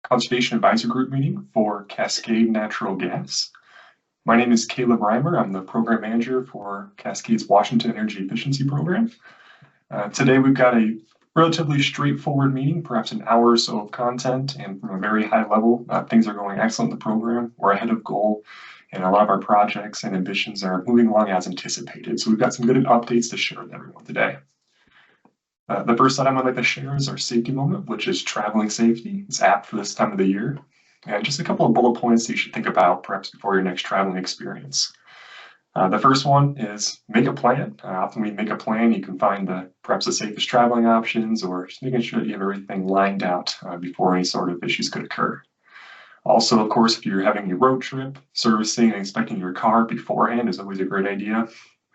Conservation Advisor Group meeting for Cascade Natural Gas. My name is Caleb Reimer. I'm the Program Manager for Cascade's Washington Energy Efficiency Program. Today we've got a relatively straightforward meeting, perhaps an hour or so of content, and from a very high level, things are going excellent in the program. We're ahead of goal, and a lot of our projects and ambitions are moving along as anticipated. So we've got some good updates to share with everyone today. The first item I'd like to share is our safety moment, which is traveling safety. It's apt for this time of the year. And just a couple of bullet points that you should think about perhaps before your next traveling experience. The first one is make a plan. Often when you make a plan, you can find perhaps the safest traveling options, or just making sure that you have everything lined out before any sort of issues could occur. Also, of course, if you're having a road trip, servicing and inspecting your car beforehand is always a great idea.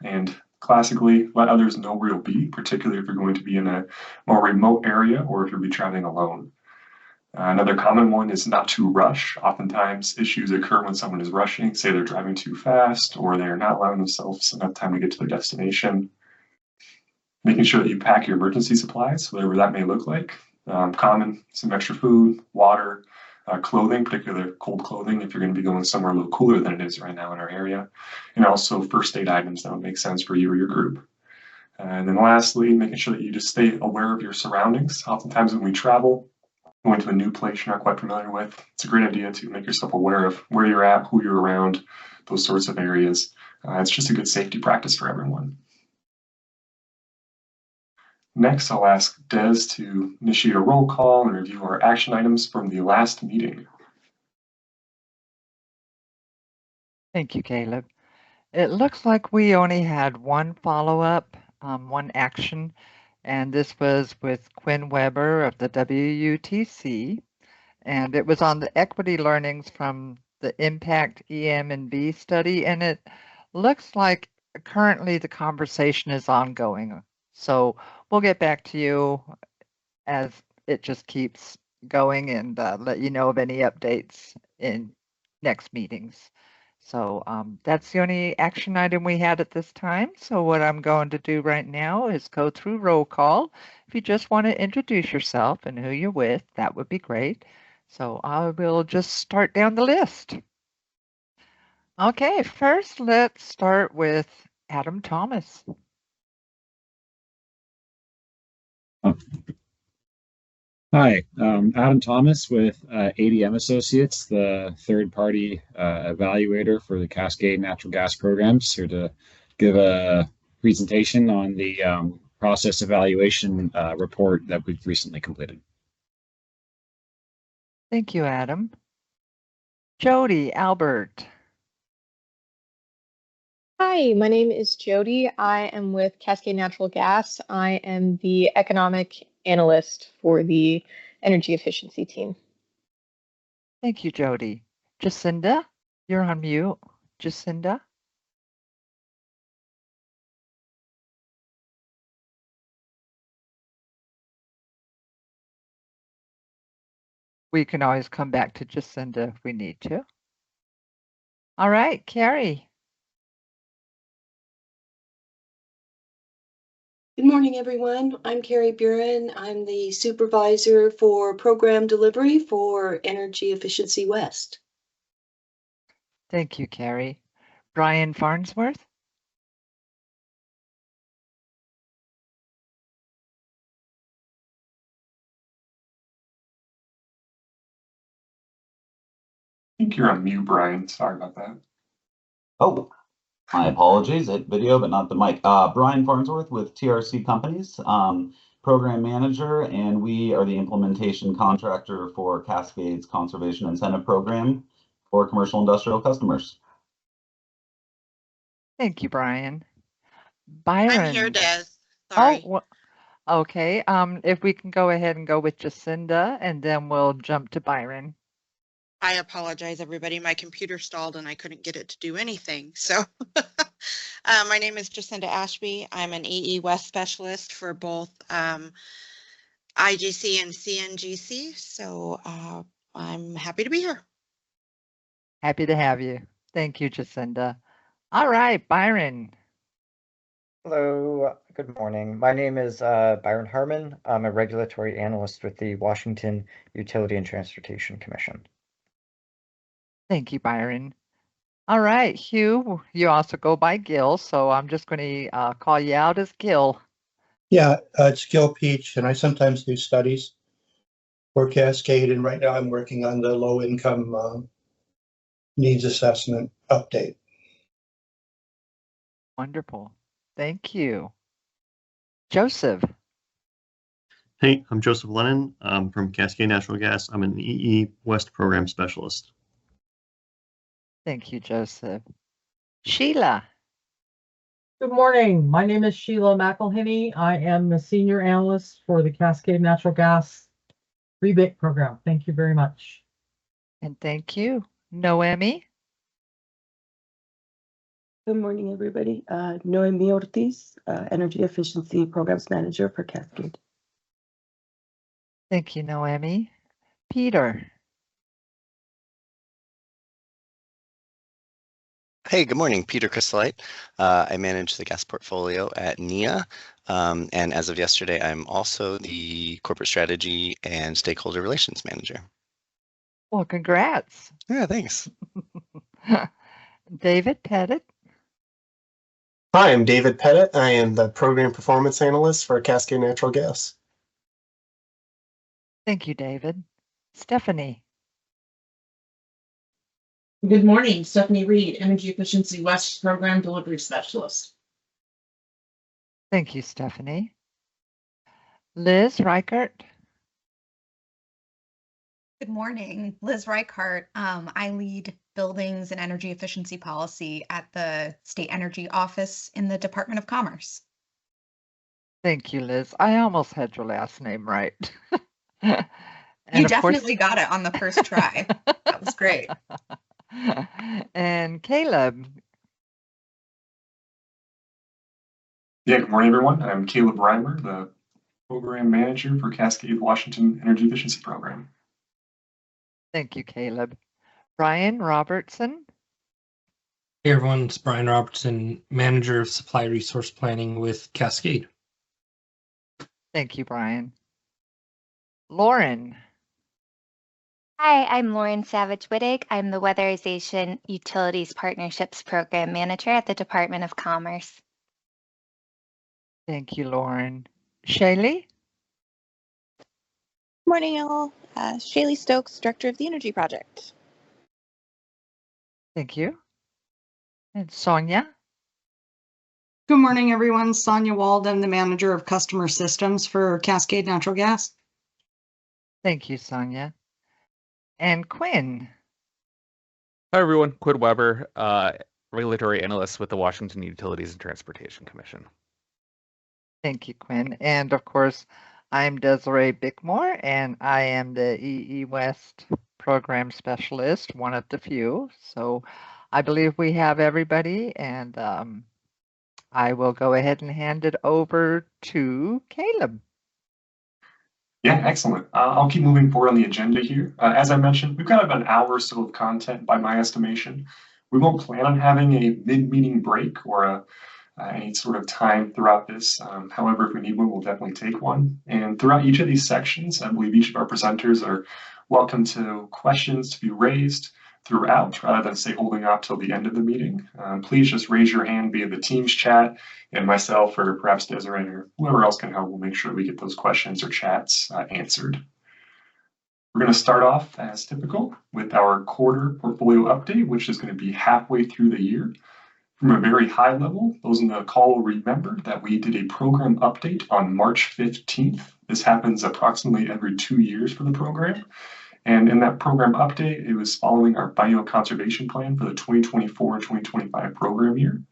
And classically, let others know where you'll be, particularly if you're going to be in a more remote area or if you'll be traveling alone. Another common one is not to rush. Oftentimes, issues occur when someone is rushing, say they're driving too fast or they're not allowing themselves enough time to get to their destination. Making sure that you pack your emergency supplies, whatever that may look like. Some extra food, water, clothing, particularly cold clothing if you're going to be going somewhere a little cooler than it is right now in our area, and also first aid items that would make sense for you or your group. And then lastly, making sure that you just stay aware of your surroundings. Oftentimes when we travel, going to a new place you're not quite familiar with, it's a great idea to make yourself aware of where you're at, who you're around, those sorts of areas. It's just a good safety practice for everyone. Next, I'll ask Des to initiate a roll call and review our action items from the last meeting. Thank you, Caleb. It looks like we only had one follow-up, one action, and this was with Quinn Weber of the WUTC, and it was on the equity learnings from the Impact EM&B study, and it looks like currently the conversation is ongoing. So we'll get back to you as it just keeps going and let you know of any updates in next meetings. So that's the only action item we had at this time. So what I'm going to do right now is go through roll call. If you just want to introduce yourself and who you're with, that would be great. So I will just start down the list. Okay, first let's start with Adam Thomas. Hi, Adam Thomas with ADM Associates, the third-party evaluator for the Cascade Natural Gas programs, here to give a presentation on the process evaluation report that we've recently completed. Thank you, Adam. Jody Albert. Hi, my name is Jody. I am with Cascade Natural Gas. I am the economic analyst for the energy efficiency team. Thank you, Jody. Jacinda, you're on mute. Jacinda. We can always come back to Jacinda if we need to. All right, Carrie. Good morning, everyone. I'm Carrie Buren. I'm the supervisor for program delivery for Energy Efficiency West. Thank you, Carrie. Brian Farnsworth. I think you're on mute, Brian. Sorry about that. Oh, my apologies. Hit video, but not the mic. Brian Farnsworth with TRC Companies, program manager, and we are the implementation contractor for Cascade's Conservation Incentive Program for commercial industrial customers. Thank you, Brian. Byron. I'm here, Des. Sorry. Oh, well, okay. If we can go ahead and go with Jacinda, and then we'll jump to Byron. I apologize, everybody. My computer stalled and I couldn't get it to do anything. So my name is Jacinda Ashby. I'm an EE West specialist for both IGC and CNGC. So I'm happy to be here. Happy to have you. Thank you, Jacinda. All right, Byron. Hello, Good morning. My name is Byron Harmon. I'm a regulatory analyst with the Washington Utility and Transportation Commission. Thank you, Byron. All right, Hugh, you also go by Gil, so I'm just going to call you out as Gil. Yeah, it's Gil Peach, and I sometimes do studies for Cascade, and right now I'm working on the low-income needs assessment update. Wonderful. Thank you. Joseph. Hey, I'm Joseph Lennon. I'm from Cascade Natural Gas. I'm an EE West Program Specialist. Thank you, Joseph. Sheila. Good morning. My name is Sheila McElhinney. I am the Senior Analyst for the Cascade Natural Gas Rebate Program. Thank you very much. And thank you. Noemi. Good morning, everybody. Noemi Ortiz, Energy Efficiency Programs Manager for Cascade. Thank you, Noemi. Peter. Hey, good morning. Peter Chrysolite. I manage the gas portfolio at NIA. And as of yesterday, I'm also the Corporate Strategy and Stakeholder Relations Manager. Well, congrats. Yeah, thanks. David Pettit. Hi, I'm David Pettit. I am the Program Performance Analyst for Cascade Natural Gas. Thank you, David. Stephanie. Good morning, Stephanie Reed, Energy Efficiency West Program Delivery Specialist. Thank you, Stephanie. Liz Reichert. Good morning, Liz Reichart. I lead buildings and energy efficiency policy at the State Energy Office in the Department of Commerce. Thank you, Liz. I almost had your last name right. You definitely got it on the first try. That was great. And Caleb. Yeah, good morning, everyone. I'm Caleb Reimer, the Program Manager for Cascade Washington Energy Efficiency Program. Thank you, Caleb. Brian Robertson. Hey everyone, it's Brian Robertson, Manager of Supply Resource Planning with Cascade. Thank you, Brian. Lauren. Hi, I'm Lauren Savage-Wittig. I'm the Weatherization Utilities Partnerships Program Manager at the Department of Commerce. Thank you, Lauren. Shaylee? Morning, all. Shaylee Stokes, Director of the Energy Project. Thank you. And Sonia? Good morning, everyone. Sonia Wald. I'm the Manager of Customer Systems for Cascade Natural Gas. Thank you, Sonia. And Quinn. Hi, everyone. Quinn Weber, Regulatory Analyst with the Washington Utilities and Transportation Commission. Thank you, Quinn. And of course, I'm Desiree Bickmore, and I am the EE West Program Specialist, one of the few. So I believe we have everybody, and I will go ahead and hand it over to Caleb. Yeah, excellent. I'll keep moving forward on the agenda here. As I mentioned, we've got about an hour or so of content by my estimation. We won't plan on having a mid-meeting break or any sort of time throughout this. However, if we need one, we'll definitely take one. And throughout each of these sections, I believe each of our presenters are welcome to questions to be raised throughout, rather than say holding off till the end of the meeting. Please just raise your hand via the Teams chat, and myself or perhaps Desiree or whoever else can help will make sure we get those questions or chats answered. We're going to start off as typical with our quarter portfolio update, which is going to be halfway through the year. From a very high level, those in the call will remember that we did a program update on March 15th. This happens approximately every 2 years for the program. And in that program update, it was following our bioconservation plan for the 2024 and 2025 program year.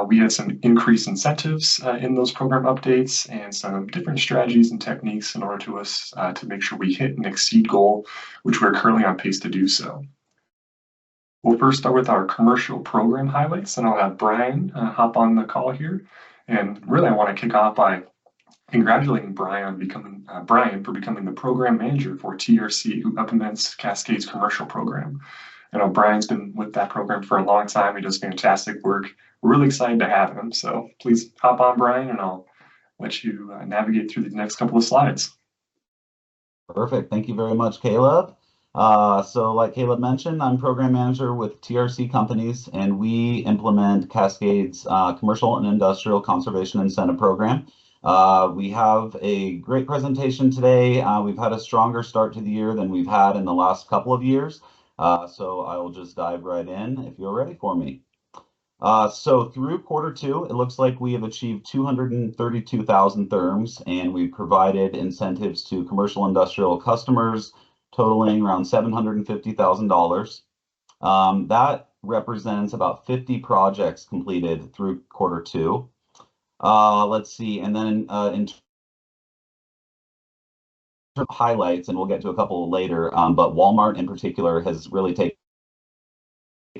We had some increased incentives in those program updates and some different strategies and techniques in order to make sure we hit and exceed goal, which we're currently on pace to do so. We'll first start with our commercial program highlights, and I'll have Brian hop on the call here. And really, I want to kick off by congratulating Brian for becoming the program manager for TRC, who implements Cascade's commercial program. I know Brian's been with that program for a long time. He does fantastic work. We're really excited to have him. So please hop on, Brian, and I'll let you navigate through these next couple of slides. Perfect. Thank you very much, Caleb. So like Caleb mentioned, I'm program manager with TRC Companies, and we implement Cascade's Commercial and Industrial Conservation Incentive Program. We have a great presentation today. We've had a stronger start to the year than we've had in the last couple of years. So I will just dive right in if you're ready for me. So through Q2, it looks like we have achieved 232,000 therms, and we've provided incentives to commercial industrial customers totaling around $750,000. That represents about 50 projects completed through Q2. Let's see, and then in terms of highlights, and we'll get to a couple later, but Walmart in particular has really taken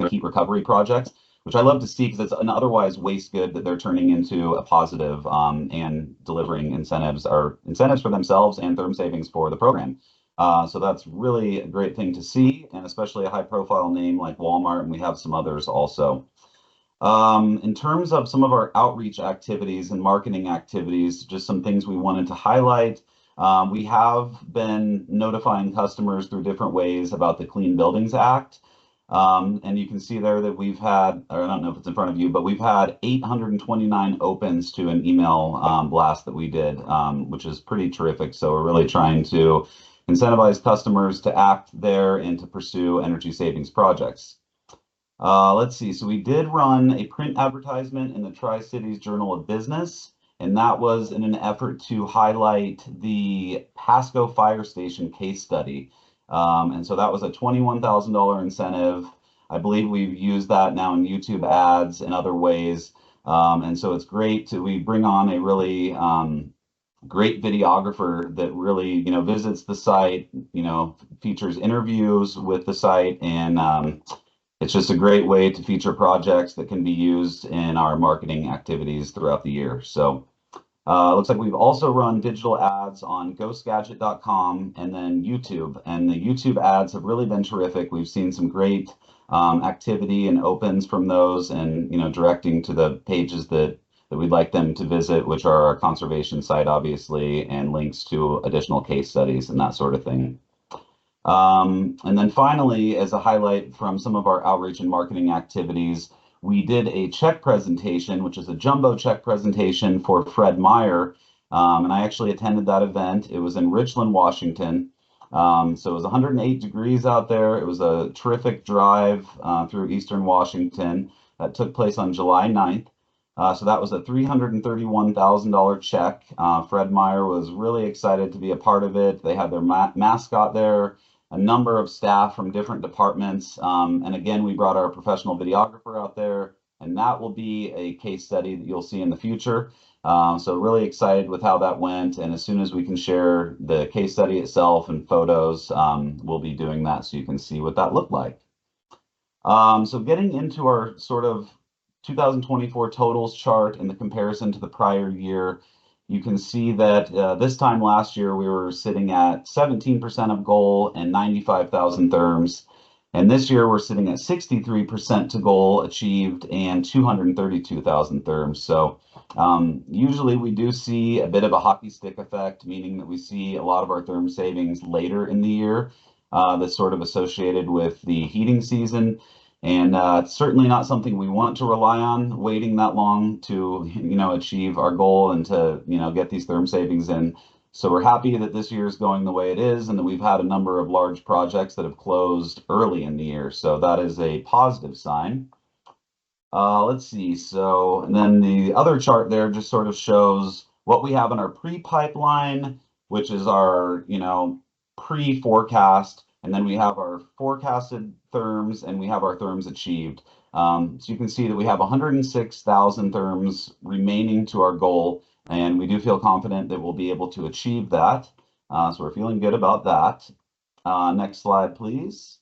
heat recovery projects, which I love to see because it's an otherwise waste good that they're turning into a positive and delivering incentives for themselves and therm savings for the program. So that's really a great thing to see, and especially a high profile name like Walmart, and we have some others also. In terms of some of our outreach activities and marketing activities, just some things we wanted to highlight. We have been notifying customers through different ways about the Clean Buildings Act. And you can see there that we've had, or I don't know if it's in front of you, but we've had 829 opens to an email blast that we did, which is pretty terrific. So we're really trying to incentivize customers to act there and to pursue energy savings projects. Let's see, so we did run a print advertisement in the Tri-Cities Journal of Business, and that was in an effort to highlight the Pasco Fire Station case study. And so that was a $21,000 incentive. I believe we've used that now in YouTube ads and other ways. And so it's great we bring on a really great videographer that really, visits the site, features interviews with the site, and it's just a great way to feature projects that can be used in our marketing activities throughout the year. So looks like we've also run digital ads on ghostgadget.com and then YouTube. And the YouTube ads have really been terrific. We've seen some great activity and opens from those, and directing to the pages that we'd like them to visit, which are our conservation site, obviously, and links to additional case studies and that sort of thing. And then finally, as a highlight from some of our outreach and marketing activities, we did a check presentation, which is a jumbo check presentation for Fred Meyer. And I actually attended that event. It was in Richland, Washington. So it was 108 degrees out there. It was a terrific drive through Eastern Washington that took place on July 9th. So that was a $331,000 check. Fred Meyer was really excited to be a part of it. They had their mascot there, a number of staff from different departments. And again, we brought our professional videographer out there, and that will be a case study that you'll see in the future. So really excited with how that went. And as soon as we can share the case study itself and photos, we'll be doing that so you can see what that looked like. So getting into our sort of 2024 totals chart in the comparison to the prior year, you can see that this time last year we were sitting at 17% of goal and 95,000 therms. And this year we're sitting at 63% to goal achieved and 232,000 therms. So usually we do see a bit of a hockey stick effect, meaning that we see a lot of our therm savings later in the year that's sort of associated with the heating season. And it's certainly not something we want to rely on, waiting that long to, achieve our goal and to, get these therm savings in. So we're happy that this year is going the way it is, and that we've had a number of large projects that have closed early in the year. So that is a positive sign. Let's see. So, and then the other chart there just sort of shows what we have in our pre-pipeline, which is our, pre-forecast. And then we have our forecasted therms, and we have our therms achieved. So you can see that we have 106,000 therms remaining to our goal, and we do feel confident that we'll be able to achieve that. So we're feeling good about that. Next slide, please.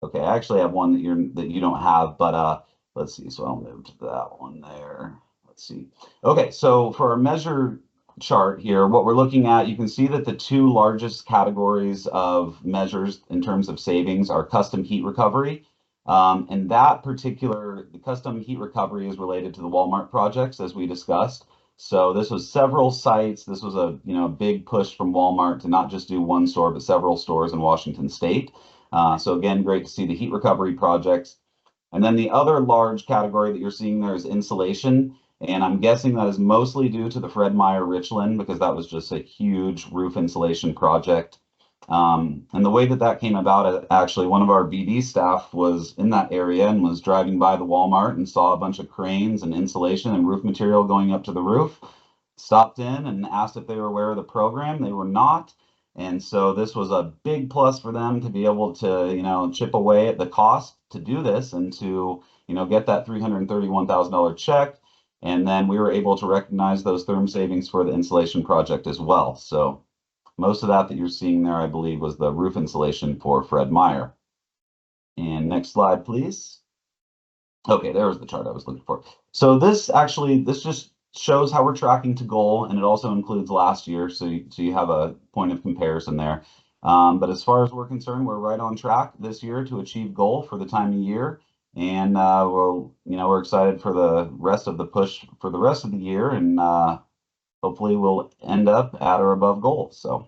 Okay, I actually have one that you don't have, but let's see. So I'll move to that one there. Let's see. Okay, so for our measure chart here, what we're looking at, you can see that the two largest categories of measures in terms of savings are custom heat recovery And that particular custom heat recovery is related to the Walmart projects, as we discussed. So this was several sites. This was a big push from Walmart to not just do one store, but several stores in Washington State. So again, great to see the heat recovery projects. And then the other large category that you're seeing there is insulation. And I'm guessing that is mostly due to the Fred Meyer Richland, because that was just a huge roof insulation project. And the way that that came about, actually, one of our BD staff was in that area and was driving by the Walmart and saw a bunch of cranes and insulation and roof material going up to the roof. Stopped in and asked if they were aware of the program. They were not. And so this was a big plus for them to be able to, chip away at the cost to do this and to, get that $331,000 check. And then we were able to recognize those therm savings for the insulation project as well. So most of that you're seeing there, I believe, was the roof insulation for Fred Meyer. And next slide, please. Okay, there was the chart I was looking for. So this just shows how we're tracking to goal, and it also includes last year, so you have a point of comparison there. But as far as we're concerned, we're right on track this year to achieve goal for the time of year, and we're excited for the rest of the push for the rest of the year, and hopefully we'll end up at or above goal. So.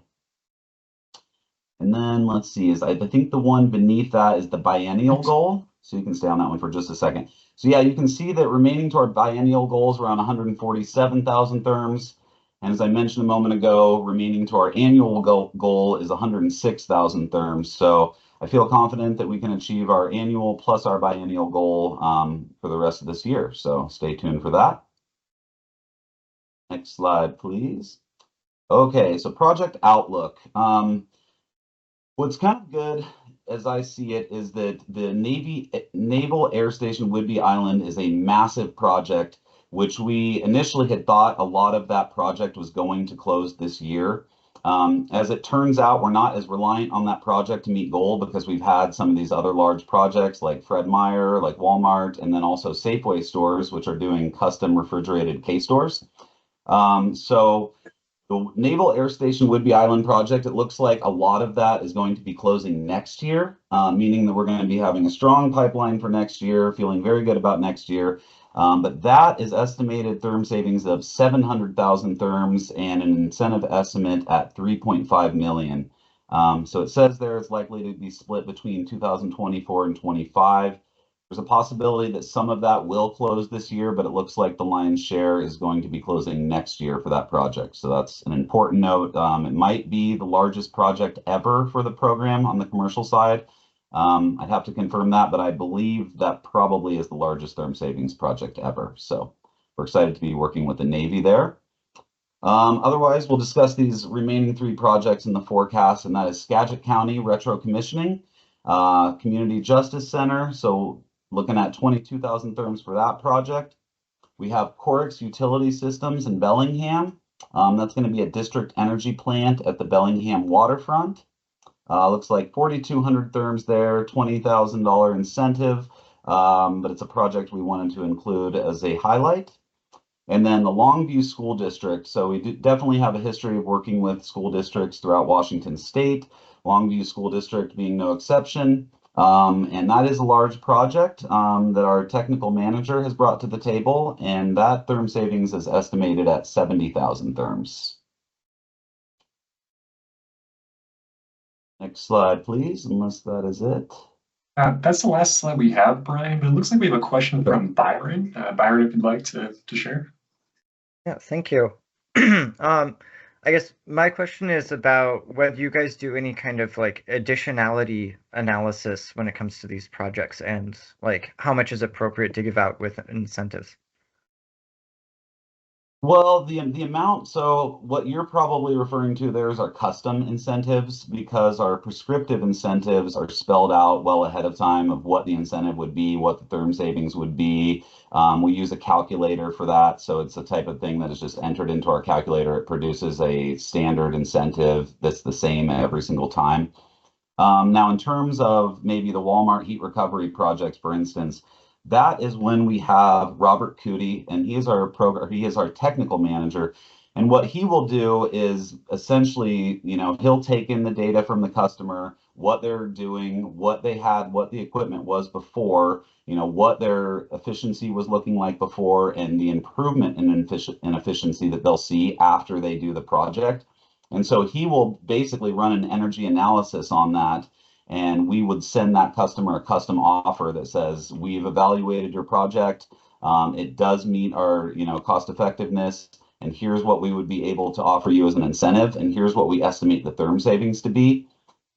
And then let's see, I think the one beneath that is the biennial goal. So you can stay on that one for just a second. So yeah, you can see that remaining to our biennial goal is around 147,000 therms. And as I mentioned a moment ago, remaining to our annual goal is 106,000 therms. So I feel confident that we can achieve our annual plus our biennial goal for the rest of this year. So stay tuned for that. Next slide, please. Okay, so project outlook. What's kind of good, as I see it, is that the Naval Air Station Whidbey Island is a massive project, which we initially had thought a lot of that project was going to close this year. As it turns out, we're not as reliant on that project to meet goal because we've had some of these other large projects like Fred Meyer, like Walmart, and then also Safeway stores, which are doing custom refrigerated K-stores. So the Naval Air Station Whidbey Island project, it looks like a lot of that is going to be closing next year, meaning that we're going to be having a strong pipeline for next year, feeling very good about next year. But that is estimated therm savings of 700,000 therms and an incentive estimate at 3.5 million. So it says there it's likely to be split between 2024 and 25. There's a possibility that some of that will close this year, but it looks like the lion's share is going to be closing next year for that project. So that's an important note. It might be the largest project ever for the program on the commercial side. I'd have to confirm that, but I believe that probably is the largest therm savings project ever. So we're excited to be working with the Navy there. Otherwise, we'll discuss these remaining 3 projects in the forecast, and that is Skagit County retro commissioning, Community Justice Center. So looking at 22,000 therms for that project. We have Corix Utility Systems in Bellingham. That's going to be a district energy plant at the Bellingham waterfront. Looks like 4,200 therms there, $20,000 incentive, but it's a project we wanted to include as a highlight. And then the Longview School District. So we definitely have a history of working with school districts throughout Washington State. Longview School District being no exception. And that is a large project that our technical manager has brought to the table, and that therm savings is estimated at 70,000 therms. Next slide, please, unless that is it. That's the last slide we have, Brian, but it looks like we have a question from Byron. Byron, if you'd like to share. Yeah, thank you. I guess my question is about whether you guys do any kind of like additionality analysis when it comes to these projects and like how much is appropriate to give out with incentives. Well, the amount, so what you're probably referring to there is our custom incentives, because our prescriptive incentives are spelled out well ahead of time of what the incentive would be, what the therm savings would be. We use a calculator for that, so it's the type of thing that is just entered into our calculator. It produces a standard incentive that's the same every single time. Now, in terms of maybe the Walmart heat recovery projects, for instance, that is when we have Robert Cootie, and he is our technical manager. And what he will do is essentially, he'll take in the data from the customer. what they're doing, what they had, what the equipment was before, what their efficiency was looking like before, and the improvement in efficiency that they'll see after they do the project. And so he will basically run an energy analysis on that, and we would send that customer a custom offer that says, we've evaluated your project. It does meet our, cost effectiveness, and here's what we would be able to offer you as an incentive, and here's what we estimate the therm savings to be.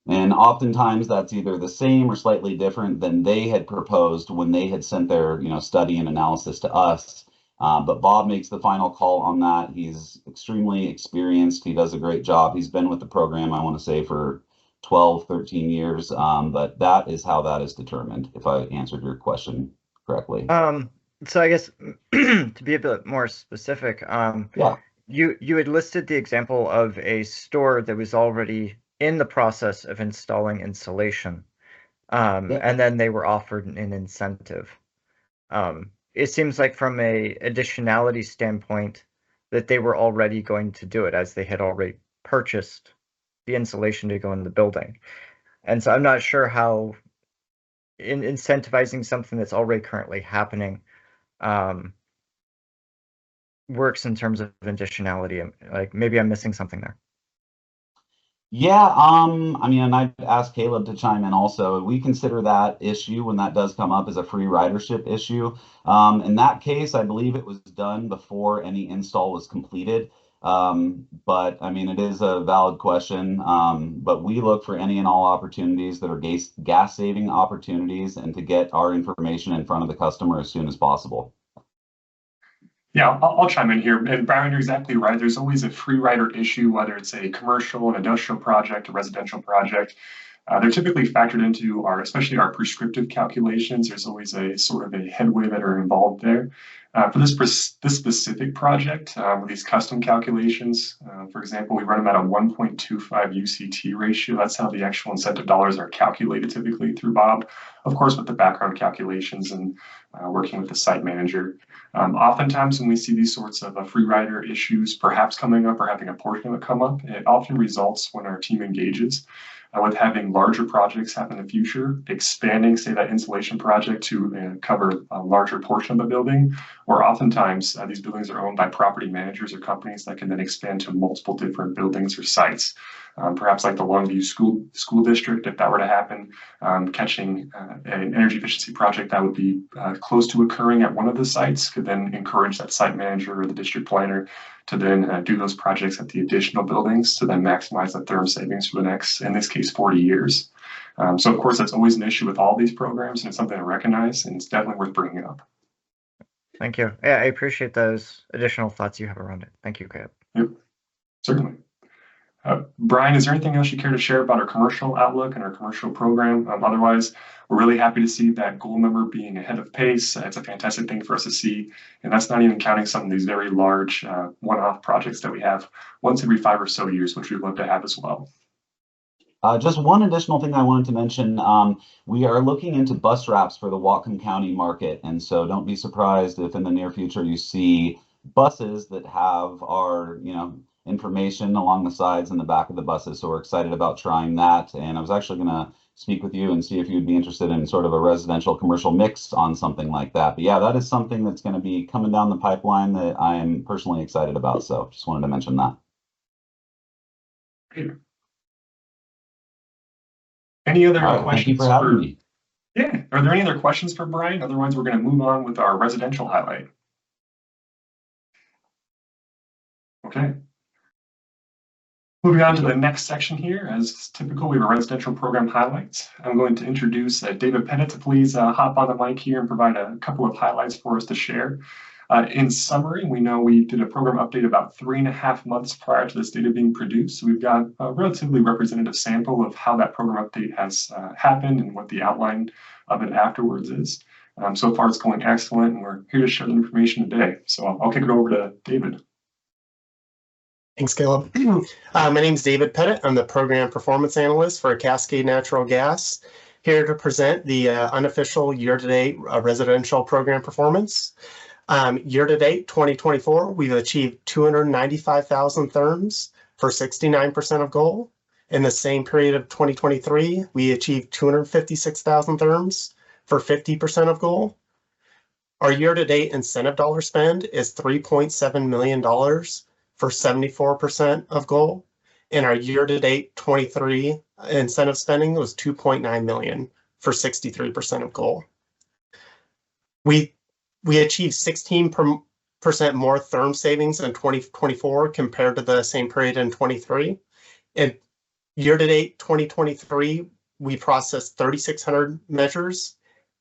And oftentimes that's either the same or slightly different than they had proposed when they had sent their, study and analysis to us. But Bob makes the final call on that. He's extremely experienced. He does a great job. He's been with the program, I want to say, for 12, 13 years. But that is how that is determined, if I answered your question correctly. So I guess to be a bit more specific, yeah. You had listed the example of a store that was already in the process of installing insulation, and then they were offered an incentive. It seems like from a additionality standpoint that they were already going to do it, as they had already purchased the insulation to go in the building. And so I'm not sure how incentivizing something that's already currently happening works in terms of additionality. Like, maybe I'm missing something there. Yeah, I mean, and I'd ask Caleb to chime in also. We consider that issue, when that does come up, as a free ridership issue. In that case, I believe it was done before any install was completed. But I mean, it is a valid question. But we look for any and all opportunities that are gas saving opportunities, and to get our information in front of the customer as soon as possible. Yeah, I'll chime in here. And Brian, you're exactly right. There's always a free rider issue, whether it's a commercial, an industrial project, a residential project. They're typically factored into especially our prescriptive calculations. There's always a sort of a headway that are involved there. For this specific project, with these custom calculations, for example, we run them at a 1.25 UCT ratio. That's how the actual incentive dollars are calculated typically through Bob, of course, with the background calculations and working with the site manager. Oftentimes when we see these sorts of free rider issues perhaps coming up or having a portion of it come up, it often results when our team engages with having larger projects happen in the future, expanding, say, that insulation project to cover a larger portion of the building, or oftentimes these buildings are owned by property managers or companies that can then expand to multiple different buildings or sites. Perhaps like the Longview School District, if that were to happen, catching an energy efficiency project that would be close to occurring at one of the sites could then encourage that site manager or the district planner to then do those projects at the additional buildings to then maximize the therm savings for the next, in this case, 40 years. So of course, that's always an issue with all these programs, and it's something to recognize, and it's definitely worth bringing up. Thank you. Yeah, I appreciate those additional thoughts you have around it. Thank you, Caleb. Yep, certainly. Brian, is there anything else you care to share about our commercial outlook and our commercial program? Otherwise, we're really happy to see that goal number being ahead of pace. It's a fantastic thing for us to see. And that's not even counting some of these very large one-off projects that we have once every 5 or so years, which we'd love to have as well. Just one additional thing I wanted to mention. We are looking into bus wraps for the Whatcom County market. And so don't be surprised if in the near future you see buses that have our, information along the sides and the back of the buses. So we're excited about trying that. And I was actually going to speak with you and see if you'd be interested in sort of a residential commercial mix on something like that. But yeah, that is something that's going to be coming down the pipeline that I am personally excited about. So just wanted to mention that. Any other questions? Thank you for having me. Yeah. Are there any other questions for Brian? Otherwise, we're going to move on with our residential highlight. Okay. Moving on to the next section here, as typical, we have a residential program highlights. I'm going to introduce David Pettit to please hop on the mic here and provide a couple of highlights for us to share. In summary, we know we did a program update about 3.5 months prior to this data being produced. So we've got a relatively representative sample of how that program update has happened and what the outline of it afterwards is. So far, it's going excellent, and we're here to share the information today. So I'll kick it over to David. Thanks, Caleb. My name is David Pettit. I'm the Program Performance Analyst for Cascade Natural Gas, here to present the unofficial year-to-date residential program performance. Year-to-date 2024, we've achieved 295,000 therms for 69% of goal, In the same period of 2023, we achieved 256,000 therms for 50% of goal. Our year-to-date incentive dollar spend is $3.7 million for 74% of goal. And our year-to-date 23 incentive spending was $2.9 million for 63% of goal. We achieved 16% more therm savings in 2024 compared to the same period in 23. And year-to-date 2023, we processed 3,600 measures.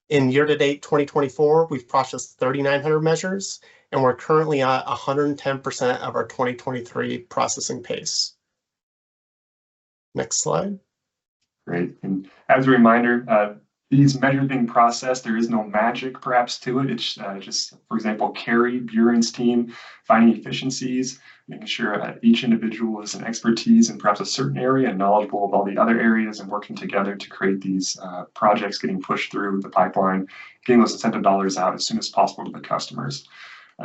In year-to-date 2024, we've processed 3,900 measures, and we're currently at 110% of our 2023 processing pace. Next slide. Great. And as a reminder, these measures being processed, there is no magic perhaps to it. It's just, for example, Carrie Buren's team finding efficiencies, making sure each individual is an expertise in perhaps a certain area and knowledgeable of all the other areas, and working together to create these projects getting pushed through the pipeline, getting those incentive dollars out as soon as possible to the customers.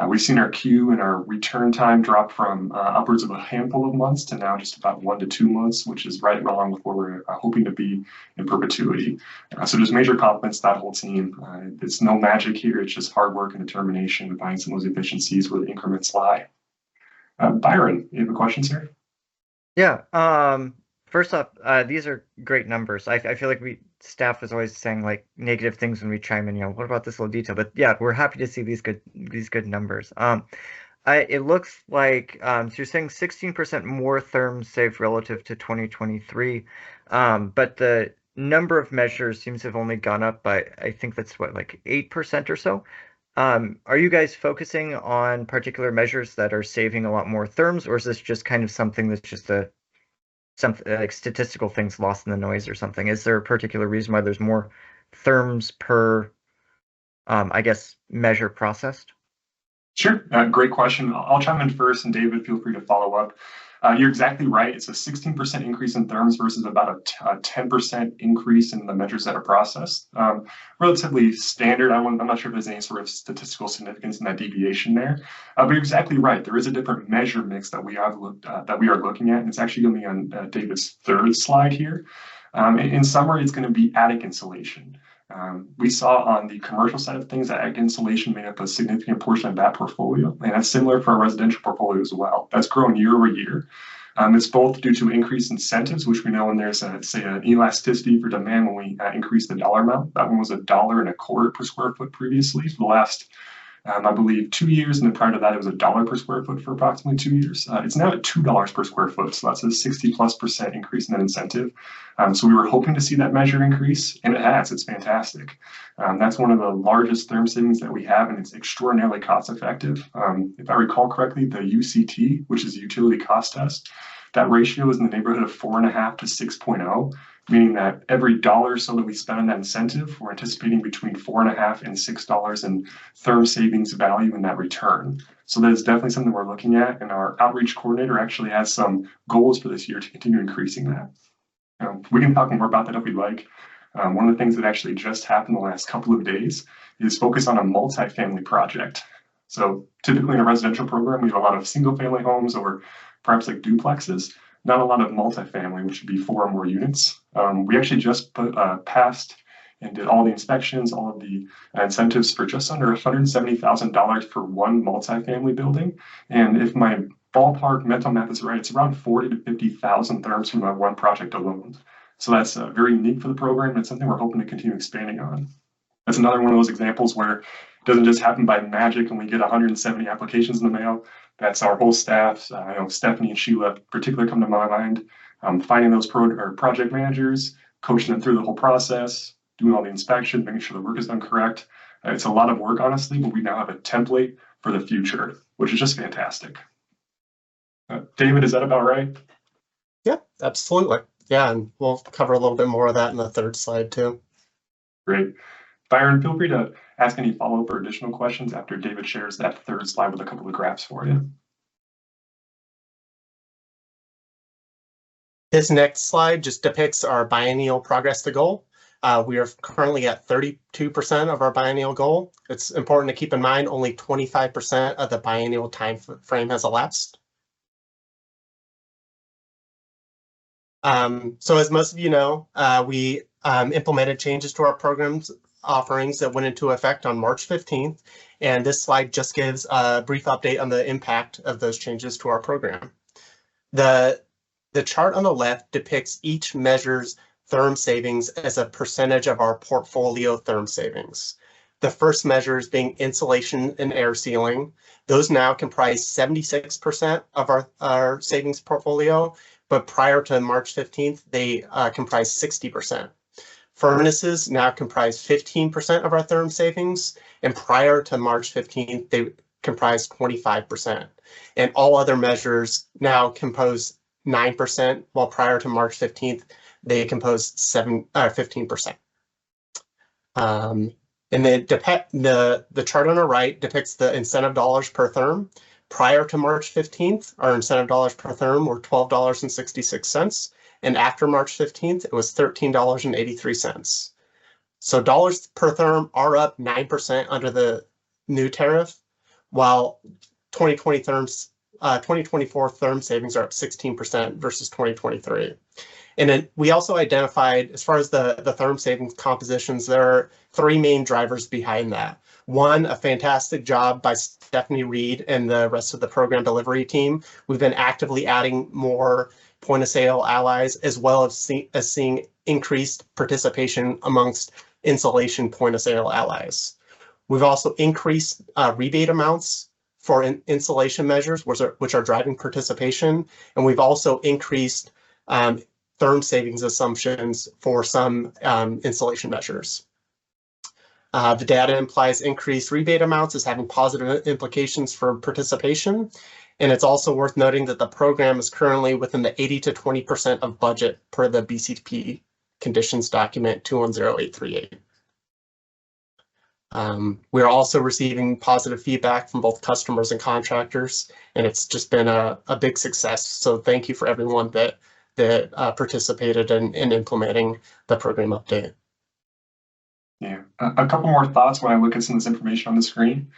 We've seen our queue and our return time drop from upwards of a handful of months to now just about 1 to 2 months, which is right along with where we're hoping to be in perpetuity. So there's major compliments to that whole team. It's no magic here. It's just hard work and determination to find some of those efficiencies where the increments lie. Byron, you have a question, sir? Yeah. First off, these are great numbers. I feel like staff is always saying like negative things when we chime in. What about this little detail? But yeah, we're happy to see these good numbers. It looks like so you're saying 16% more therms saved relative to 2023, but the number of measures seems to have only gone up by, I think that's what, like 8% or so. Are you guys focusing on particular measures that are saving a lot more therms, or is this just kind of something that's just something like statistical things lost in the noise or something? Is there a particular reason why there's more therms per, I guess, measure processed? Sure. Great question. I'll chime in first, and David, feel free to follow up. You're exactly right. It's a 16% increase in therms versus about a 10% increase in the measures that are processed. Relatively standard. I'm not sure if there's any sort of statistical significance in that deviation there. But you're exactly right. There is a different measure mix that we are looking at, and it's actually going to be on David's third slide here. In summary, it's going to be attic insulation. We saw on the commercial side of things that attic insulation made up a significant portion of that portfolio, and that's similar for our residential portfolio as well. That's grown year over year. It's both due to increased incentives, which we know when there's an elasticity for demand when we increase the dollar amount. That one was $1.25 per square foot previously for the last, I believe, 2 years, and then prior to that, it was $1 per square foot for approximately 2 years. It's now at $2 per square foot, so that's a 60+% increase in that incentive. So we were hoping to see that measure increase, and it has. It's fantastic. That's one of the largest therm savings that we have, and it's extraordinarily cost effective. If I recall correctly, the UCT, which is the utility cost test, that ratio is in the neighborhood of 4.5 to 6.0. Meaning that every dollar or so that we spend on that incentive, we're anticipating between $4.5 and $6 in therm savings value in that return. So that is definitely something we're looking at, and our outreach coordinator actually has some goals for this year to continue increasing that. We can talk more about that if we'd like. One of the things that actually just happened the last couple of days is focus on a multifamily project. So typically in a residential program, we have a lot of single family homes or perhaps like duplexes. Not a lot of multifamily, which would be 4 or more units. We actually just passed and did all the inspections, all of the incentives for just under $170,000 for one multifamily building. And if my ballpark mental math is right, it's around 40 to 50,000 therms from that one project alone. So that's very unique for the program. It's something we're hoping to continue expanding on. That's another one of those examples where it doesn't just happen by magic and we get 170 applications in the mail. That's our whole staff. I know Stephanie and Sheila particularly come to my mind. Finding those project managers, coaching them through the whole process, doing all the inspection, making sure the work is done correct. It's a lot of work, honestly, but we now have a template for the future, which is just fantastic. David, is that about right? Yeah, absolutely. Yeah, and we'll cover a little bit more of that in the third slide too. Great. Byron, feel free to ask any follow-up or additional questions after David shares that third slide with a couple of graphs for you. This next slide just depicts our biennial progress to goal. We are currently at 32% of our biennial goal. It's important to keep in mind only 25% of the biennial time frame has elapsed. So as most of you know, we implemented changes to our programs offerings that went into effect on March 15th. And this slide just gives a brief update on the impact of those changes to our program. The chart on the left depicts each measure's therm savings as a percentage of our portfolio therm savings. The first measures being insulation and air sealing. Those now comprise 76% of our savings portfolio, but prior to March 15th, they comprise 60%. Furnaces now comprise 15% of our therm savings, and prior to March 15th, they comprise 25%. And all other measures now compose 9%, while prior to March 15th, they compose 15%. And then the chart on the right depicts the incentive dollars per therm. Prior to March 15th, our incentive dollars per therm were $12.66. And after March 15th, it was $13.83. So dollars per therm are up 9% under the new tariff, while 2024 therm savings are up 16% versus 2023. And then we also identified, as far as the therm savings compositions, there are three main drivers behind that. One, a fantastic job by Stephanie Reed and the rest of the program delivery team. We've been actively adding more point of sale allies, as well as seeing increased participation amongst insulation point of sale allies. We've also increased rebate amounts for insulation measures, which are driving participation. And we've also increased therm savings assumptions for some insulation measures. The data implies increased rebate amounts as having positive implications for participation. And it's also worth noting that the program is currently within the 80 to 20% of budget per the BCP conditions document 210838. We're also receiving positive feedback from both customers and contractors, and it's just been a big success. So thank you for everyone that participated in implementing the program update. Yeah, a couple more thoughts when I look at some of this information on the screen.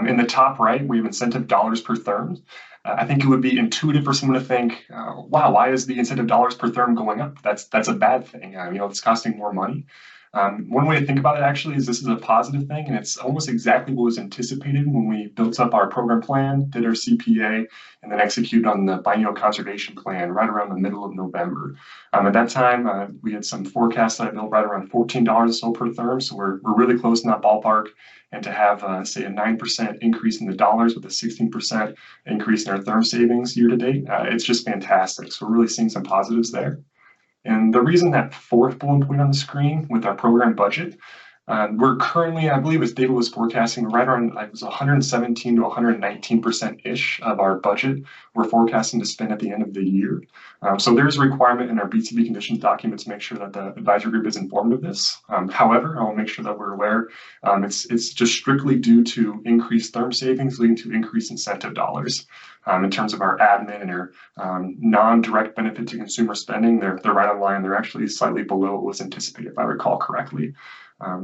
In the top right, we have incentive dollars per therm. I think it would be intuitive for someone to think, wow, why is the incentive dollars per therm going up? That's a bad thing. It's costing more money. One way to think about it actually is this is a positive thing, and it's almost exactly what was anticipated when we built up our program plan, did our CPA, and then executed on the biennial conservation plan right around the middle of November. At that time, we had some forecasts that I built right around $14 or so per therm, so we're really close in that ballpark. And to have, say, a 9% increase in the dollars with a 16% increase in our therm savings year to date, it's just fantastic. So we're really seeing some positives there. And the reason that fourth bullet point on the screen with our program budget, we're currently, I believe as David was forecasting, right around like it was 117 to 119%-ish of our budget we're forecasting to spend at the end of the year. So there's a requirement in our BCP conditions document to make sure that the advisory group is informed of this. However, I will make sure that we're aware it's just strictly due to increased therm savings leading to increased incentive dollars. In terms of our admin and our non-direct benefit to consumer spending, they're right on line. They're actually slightly below what was anticipated, if I recall correctly.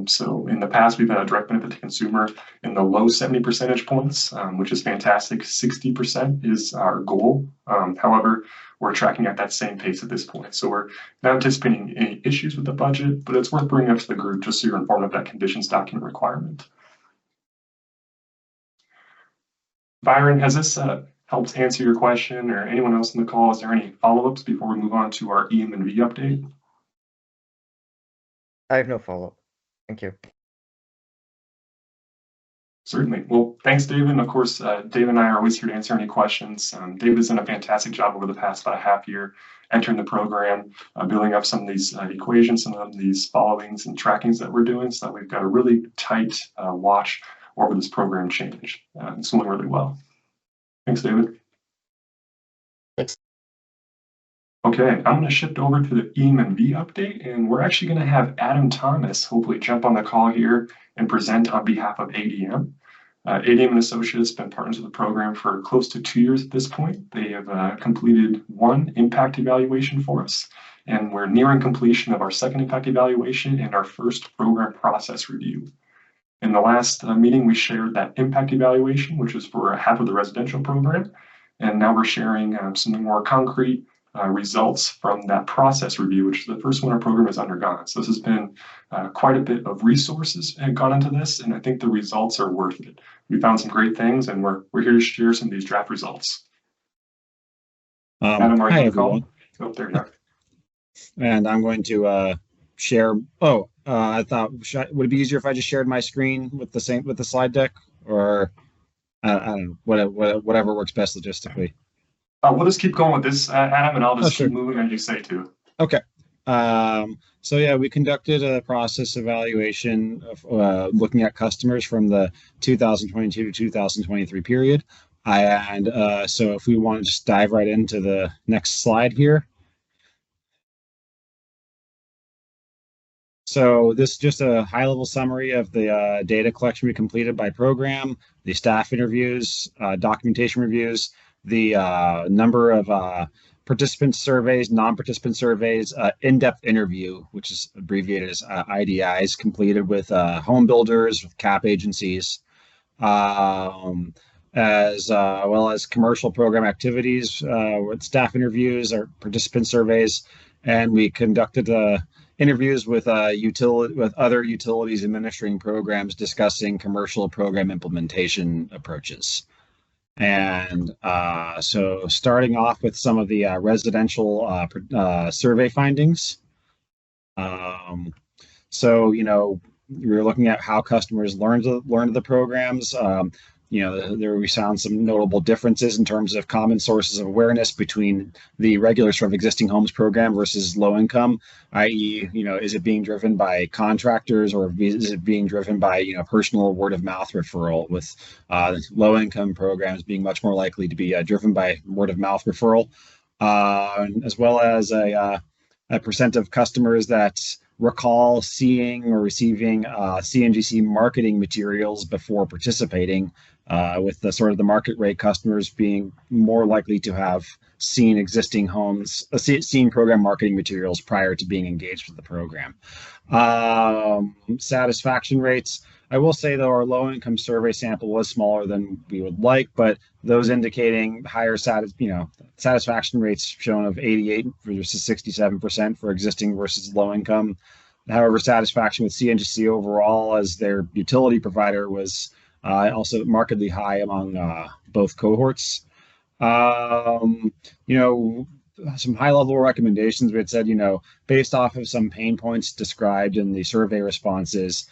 So in the past, we've had a direct benefit to consumer in the low 70 percentage points, which is fantastic. 60% is our goal. However, we're tracking at that same pace at this point. So we're not anticipating any issues with the budget, but it's worth bringing up to the group just so you're informed of that conditions document requirement. Byron, has this helped answer your question, or anyone else in the call? Is there any follow-ups before we move on to our EM&V update? I have no follow-up. Thank you. Certainly. Well, thanks, David. And of course, David and I are always here to answer any questions. David has done a fantastic job over the past about a half year entering the program, building up some of these equations, some of these followings and trackings that we're doing, so that we've got a really tight watch over this program change. It's going really well. Thanks, David. Thanks. Okay, I'm going to shift over to the EM&V update, and we're actually going to have Adam Thomas hopefully jump on the call here and present on behalf of ADM. ADM and Associates have been partners with the program for close to 2 years at this point. They have completed one impact evaluation for us, and we're nearing completion of our second impact evaluation and our first program process review. In the last meeting, we shared that impact evaluation, which was for half of the residential program, and now we're sharing some more concrete results from that process review, which is the first one our program has undergone. So this has been quite a bit of resources and gone into this, and I think the results are worth it. We found some great things, and we're here to share some of these draft results. Adam, are you hi on the everyone. call? Oh, there you are. And I'm going to share. Oh, I thought would it be easier if I just shared my screen with the slide deck, or I don't know, whatever works best logistically. We'll just keep going with this, Adam, and I'll just sure. keep moving as you say to. Okay. So yeah, we conducted a process evaluation of looking at customers from the 2022 to 2023 period. And so if we want to just dive right into the next slide here. So this is just a high-level summary of the data collection we completed by program, the staff interviews, documentation reviews, the number of participant surveys, non-participant surveys, in-depth interview, which is abbreviated as IDIs, completed with home builders, with CAP agencies, as well as commercial program activities with staff interviews or participant surveys, and we conducted interviews with other utilities administering programs discussing commercial program implementation approaches. And so starting off with some of the residential survey findings. So, you know, we're looking at how customers learn the programs. You know, there we found some notable differences in terms of common sources of awareness between the regular sort of existing homes program versus low income, i.e., you know, is it being driven by contractors or is it being driven by, you know, personal word of mouth referral, with low income programs being much more likely to be driven by word of mouth referral, as well as a percent of customers that recall seeing or receiving CNGC marketing materials before participating, with the sort of the market rate customers being more likely to have seen existing homes, seen program marketing materials prior to being engaged with the program. Satisfaction rates. I will say though, our low income survey sample was smaller than we would like, but those indicating higher satisfaction rates shown of 88 versus 67% for existing versus low income. However, satisfaction with CNGC overall as their utility provider was also markedly high among both cohorts. You know, some high level recommendations we had said, you know, based off of some pain points described in the survey responses,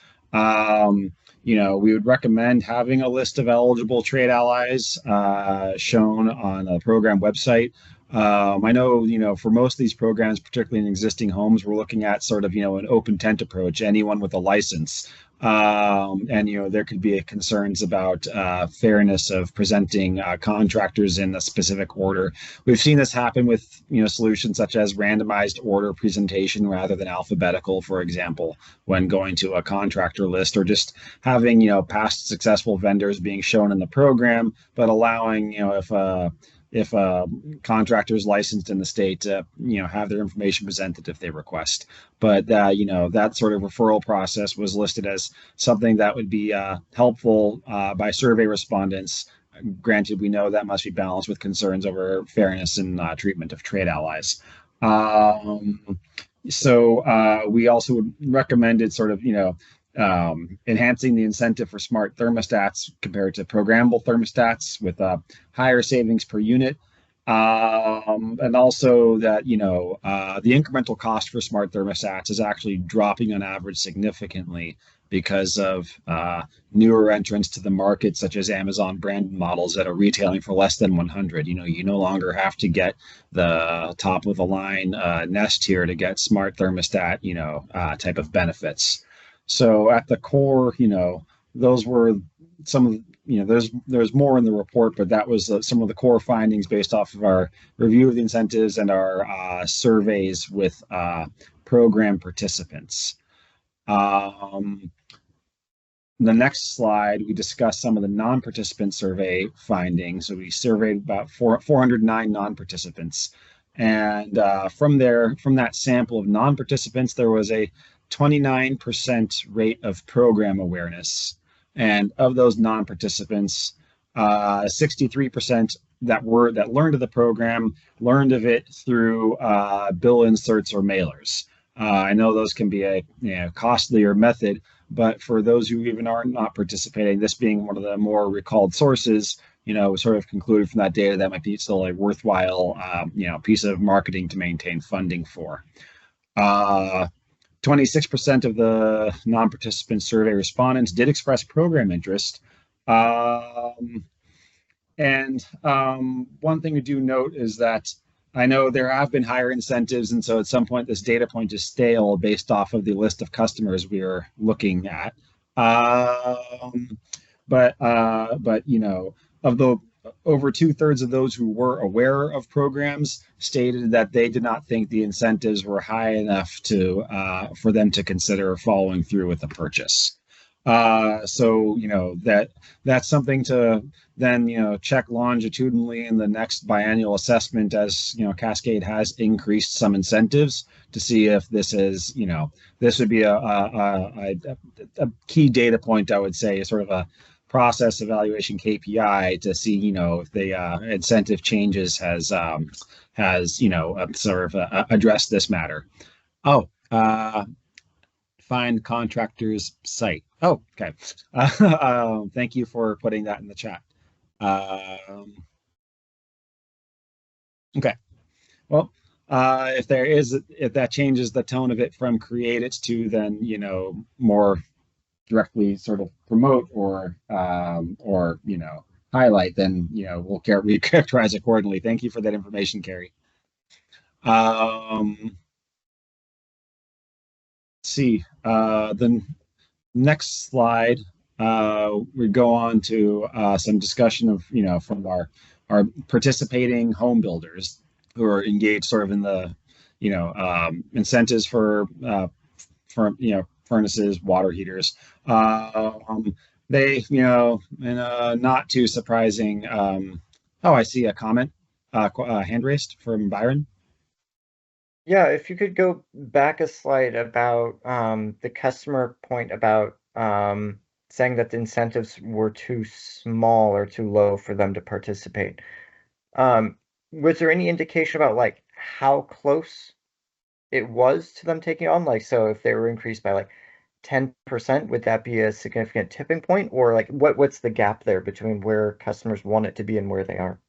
you know, we would recommend having a list of eligible trade allies shown on a program website. I know, you know, for most of these programs, particularly in existing homes, we're looking at sort of, you know, an open tent approach, anyone with a license. And, you know, there could be concerns about fairness of presenting contractors in a specific order. We've seen this happen with, you know, solutions such as randomized order presentation rather than alphabetical, for example, when going to a contractor list, or just having, you know, past successful vendors being shown in the program, but allowing, you know, if a contractor is licensed in the state to, you know, have their information presented if they request. But, you know, that sort of referral process was listed as something that would be helpful by survey respondents. Granted, we know that must be balanced with concerns over fairness and treatment of trade allies. So we also recommended sort of, you know, enhancing the incentive for smart thermostats compared to programmable thermostats with higher savings per unit. And also that, you know, the incremental cost for smart thermostats is actually dropping on average significantly because of newer entrants to the market, such as Amazon brand models that are retailing for less than 100. You know, you no longer have to get the top of the line Nest here to get smart thermostat, you know, type of benefits. So at the core, you know, those were some of, you know, there's more in the report, but that was some of the core findings based off of our review of the incentives and our surveys with program participants. The next slide, we discussed some of the non-participant survey findings. So we surveyed about 409 non-participants. And from that sample of non-participants, there was a 29% rate of program awareness. And of those non-participants, 63% that learned of the program learned of it through bill inserts or mailers. I know those can be a costlier method, but for those who even are not participating, this being one of the more recalled sources, sort of concluded from that data that might be still a worthwhile piece of marketing to maintain funding for. 26% of the non-participant survey respondents did express program interest. One thing to do note is that I know there have been higher incentives, and so at some point this data point is stale based off of the list of customers we are looking at. But of the over 2/3 of those who were aware of programs stated that they did not think the incentives were high enough to for them to consider following through with the purchase. So that's something to then check longitudinally in the next biannual assessment, as Cascade has increased some incentives to see if this is this would be a key data point, I would say, sort of a process evaluation KPI to see if the incentive changes has sort of addressed this matter. Find contractor's site. Oh, okay. Thank you for putting that in the chat. Okay. Well, if that changes the tone of it from create it to then more directly sort of promote or highlight, then we'll characterize accordingly. Thank you for that information, Carrie. Let's see, the next slide, we go on to some discussion of from our participating home builders who are engaged sort of in the incentives for furnaces, water heaters. They not too surprising. I see a comment, hand raised from Byron. Yeah, if you could go back a slide about the customer point about saying that the incentives were too small or too low for them to participate. Was there any indication about like how close it was to them taking on? Like, so if they were increased by like 10%, would that be a significant tipping point? Or like what's the gap there between where customers want it to be and where they are?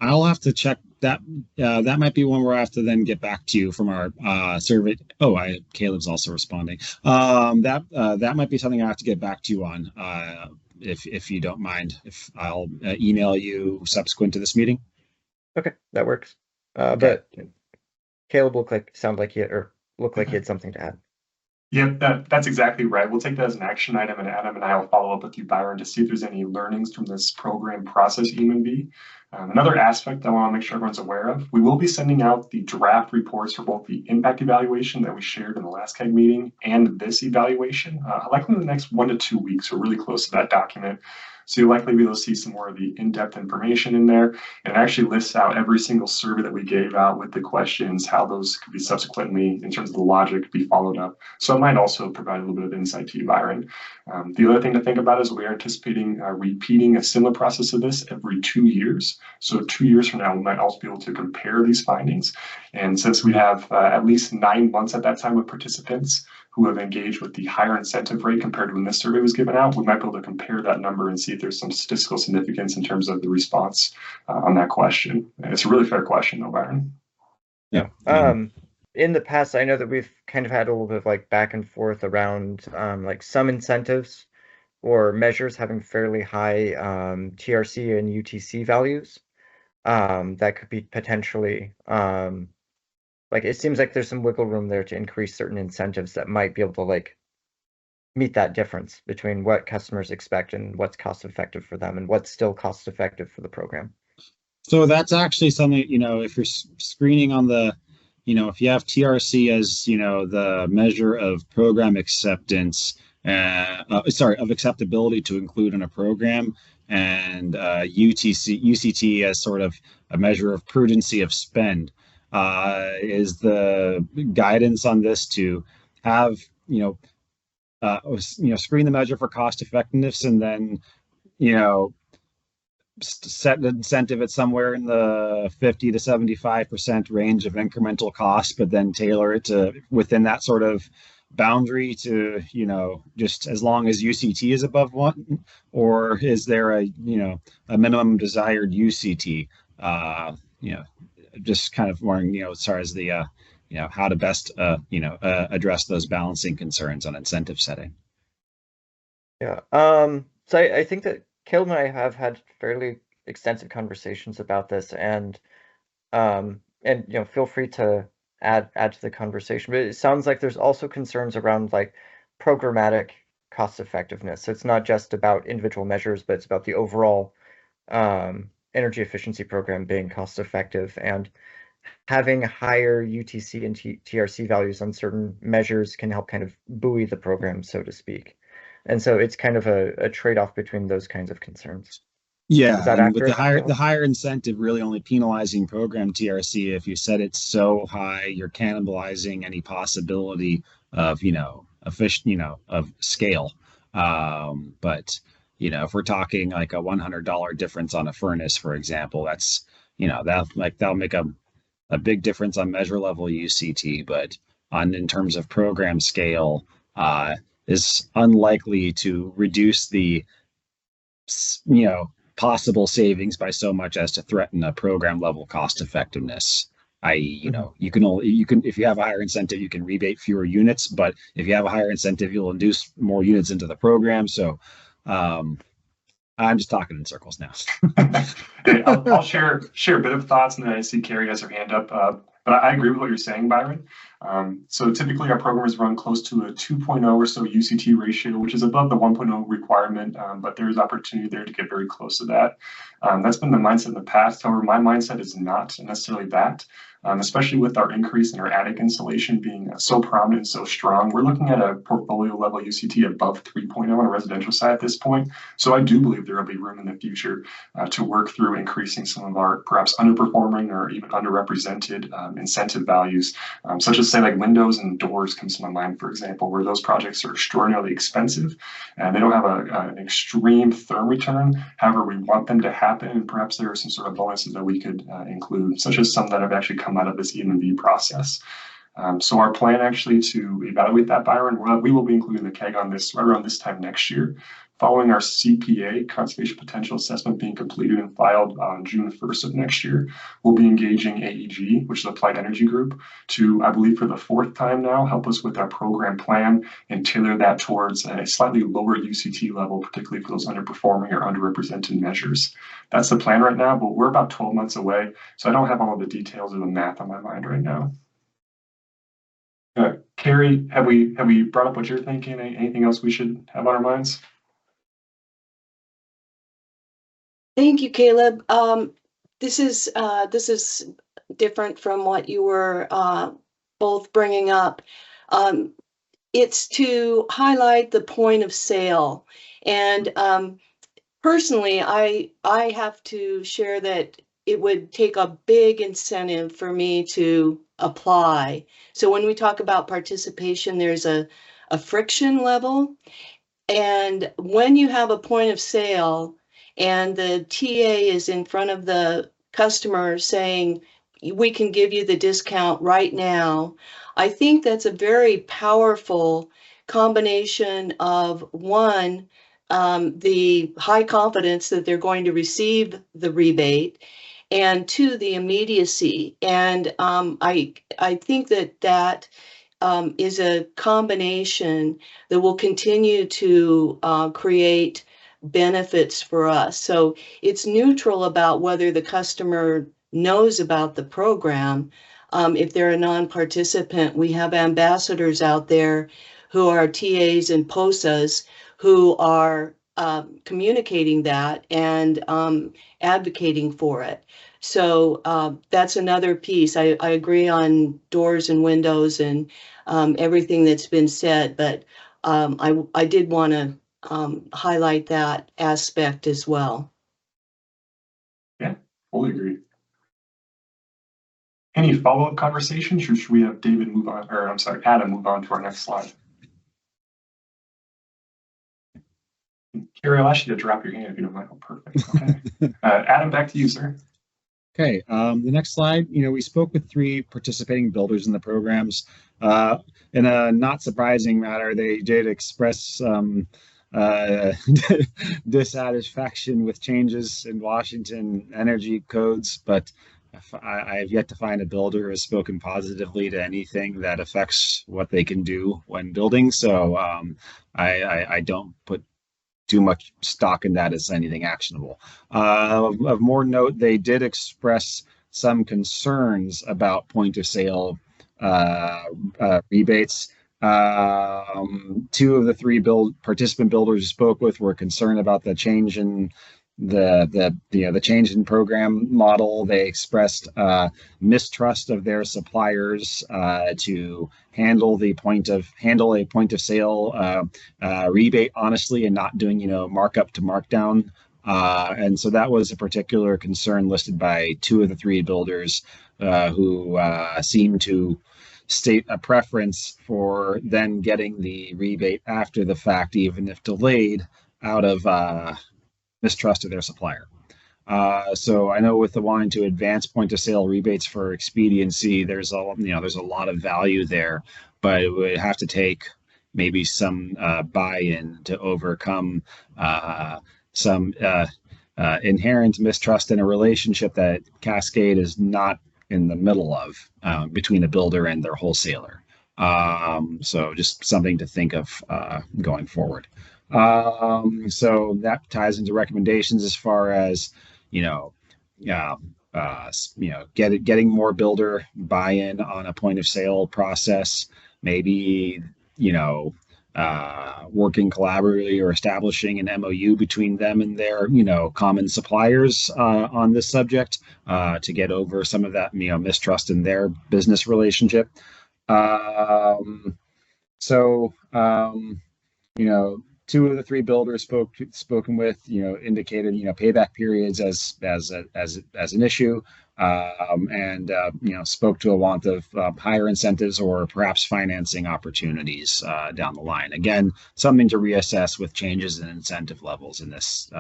I'll have to check that. That might be one where I have to then get back to you from our survey. Oh, Caleb's also responding. That might be something I have to get back to you on, if you don't mind. If I'll email you subsequent to this meeting. Okay, that works. But Caleb looked like he had something to add. Yeah, that's exactly right. We'll take that as an action item, and Adam and I will follow up with you, Byron, to see if there's any learnings from this program process EMB. Another aspect I want to make sure everyone's aware of, we will be sending out the draft reports for both the impact evaluation that we shared in the last CAG meeting and this evaluation, likely in the next 1 to 2 weeks. We're really close to that document. So you'll likely be able to see some more of the in-depth information in there. And it actually lists out every single survey that we gave out with the questions, how those could be subsequently, in terms of the logic, be followed up. So it might also provide a little bit of insight to you, Byron. The other thing to think about is we are anticipating repeating a similar process of this every 2 years. So 2 years from now, we might also be able to compare these findings. And since we have at least 9 months at that time with participants who have engaged with the higher incentive rate compared to when this survey was given out, we might be able to compare that number and see if there's some statistical significance in terms of the response on that question. And it's a really fair question, though, Byron. Yeah. In the past, I know that we've kind of had a little bit of like back and forth around like some incentives or measures having fairly high TRC and UTC values. That could be potentially like, it seems like there's some wiggle room there to increase certain incentives that might be able to like meet that difference between what customers expect and what's cost effective for them and what's still cost effective for the program. So that's actually something, if you're screening on the, if you have TRC as, the measure of program acceptance, of acceptability to include in a program, and UCT as sort of a measure of prudency of spend, is the guidance on this to have, screen the measure for cost effectiveness and then, set an incentive at somewhere in the 50 to 75% range of incremental cost, but then tailor it to within that sort of boundary to, just as long as UCT is above one, or is there a, a minimum desired UCT? Just kind of wondering, as far as the, how to best, address those balancing concerns on incentive setting. Yeah. So I think that Caleb and I have had fairly extensive conversations about this, and feel free to add to the conversation. But it sounds like there's also concerns around like programmatic cost effectiveness. So it's not just about individual measures, but it's about the overall energy efficiency program being cost effective, and having higher UTC and TRC values on certain measures can help kind of buoy the program, so to speak. And so it's kind of a trade-off between those kinds of concerns. Yeah, Is that and with accurate? the higher incentive really only penalizing program TRC. If you set it so high, you're cannibalizing any possibility of, of scale. But if we're talking like a $100 difference on a furnace, for example, that's, that'll make a big difference on measure level UCT, but in terms of program scale, is unlikely to reduce the, possible savings by so much as to threaten a program level cost effectiveness. I.e., you can if you have a higher incentive, you can rebate fewer units, but if you have a higher incentive, you'll induce more units into the program. So I'm just talking in circles now. Okay, I'll share a bit of thoughts, and then I see Carrie has her hand up. But I agree with what you're saying, Byron. So typically our programs run close to a 2.0 or so UCT ratio, which is above the 1.0 requirement, but there is opportunity there to get very close to that. That's been the mindset in the past. However, my mindset is not necessarily that. Especially with our increase in our attic insulation being so prominent and so strong. We're looking at a portfolio level UCT above 3.0 on a residential side at this point. So I do believe there will be room in the future to work through increasing some of our perhaps underperforming or even underrepresented incentive values, such as say like windows and doors comes to my mind, for example, where those projects are extraordinarily expensive and they don't have an extreme therm return. However, we want them to happen, and perhaps there are some sort of bonuses that we could include, such as some that have actually come out of this EMV process. So our plan actually to evaluate that, Byron, we will be including the CAG on this right around this time next year. Following our CPA, Conservation Potential Assessment, being completed and filed on June 1st of next year, we'll be engaging AEG, which is Applied Energy Group, to, I believe for the fourth time now, help us with our program plan and tailor that towards a slightly lower UCT level, particularly for those underperforming or underrepresented measures. That's the plan right now, but we're about 12 months away, so I don't have all of the details of the math on my mind right now. Carrie, have we brought up what you're thinking? Anything else we should have on our minds? Thank you, Caleb. This is different from what you were both bringing up. It's to highlight the point of sale, and personally, I have to share that it would take a big incentive for me to apply. So when we talk about participation, there's a friction level. And when you have a point of sale and the TA is in front of the customer saying, we can give you the discount right now, I think that's a very powerful combination of one, the high confidence that they're going to receive the rebate, and two, the immediacy. And I think that is a combination that will continue to create benefits for us. So it's neutral about whether the customer knows about the program. If they're a non-participant, we have ambassadors out there who are TAs and POSAs who are communicating that and advocating for it. So that's another piece. I agree on doors and windows and everything that's been said, but I did want to highlight that aspect as well. Yeah, fully agree. Any follow-up conversations, or should we have David move on, or I'm sorry, Adam move on to our next slide? Gary, I'll ask you to drop your hand if you don't mind. Oh, perfect. Okay. Adam, back to you, sir. Okay, the next slide, we spoke with 3 participating builders in the programs. In a not surprising matter, they did express dissatisfaction with changes in Washington energy codes, but I have yet to find a builder who has spoken positively to anything that affects what they can do when building. So I don't put too much stock in that as anything actionable. Of more note, they did express some concerns about point of sale rebates. 2 of the 3 participant builders you spoke with were concerned about the change in the change in program model. They expressed mistrust of their suppliers to handle a point of sale rebate honestly and not doing markup to markdown. And so that was a particular concern listed by 2 of the 3 builders who seemed to state a preference for then getting the rebate after the fact, even if delayed, out of mistrust of their supplier. So I know with the wanting to advance point of sale rebates for expediency, there's a lot of value there, but it would have to take maybe some buy-in to overcome some inherent mistrust in a relationship that Cascade is not in the middle of between a builder and their wholesaler. So just something to think of going forward. So that ties into recommendations as far as getting more builder buy-in on a point of sale process, maybe working collaboratively or establishing an MOU between them and their common suppliers on this subject to get over some of that mistrust in their business relationship. Two of the 3 builders spoken with, indicated, payback periods as an issue, and spoke to a want of higher incentives or perhaps financing opportunities down the line. Again, something to reassess with changes in incentive levels in this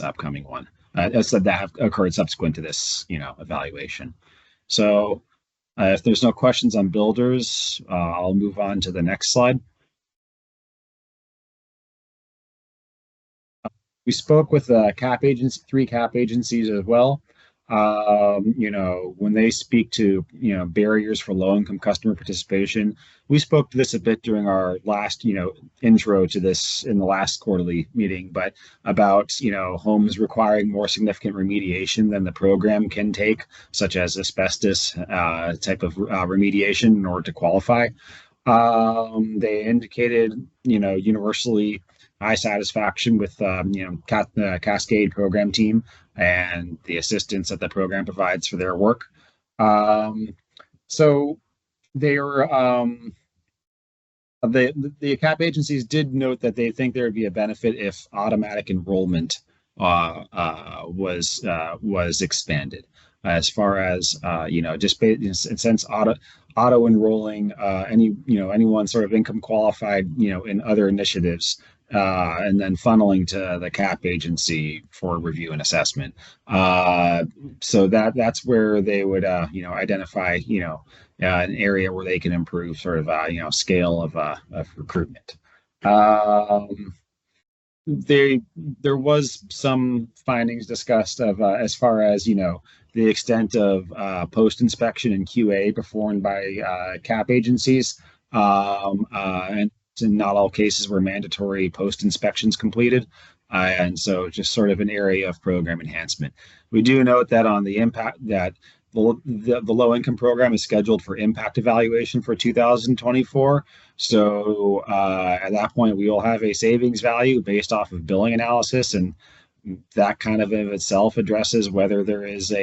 upcoming one. That have occurred subsequent to this, evaluation. So if there's no questions on builders, I'll move on to the next slide. We spoke with 3 CAP agencies as well. When they speak to, barriers for low-income customer participation, we spoke to this a bit during our last, intro to this in the last quarterly meeting, but about, homes requiring more significant remediation than the program can take, such as asbestos type of remediation in order to qualify. They indicated, universally high satisfaction with the Cascade program team and the assistance that the program provides for their work. So they are the CAP agencies did note that they think there would be a benefit if automatic enrollment was expanded, as far as just since auto enrolling anyone sort of income qualified in other initiatives, and then funneling to the CAP agency for review and assessment. So that's where they would identify an area where they can improve sort of scale of recruitment. There was some findings discussed of as far as the extent of post inspection and QA performed by CAP agencies, and in not all cases were mandatory post inspections completed, and so just sort of an area of program enhancement. We do note that on the impact that the low income program is scheduled for impact evaluation for 2024. So at that point, we will have a savings value based off of billing analysis, and that kind of in itself addresses whether there is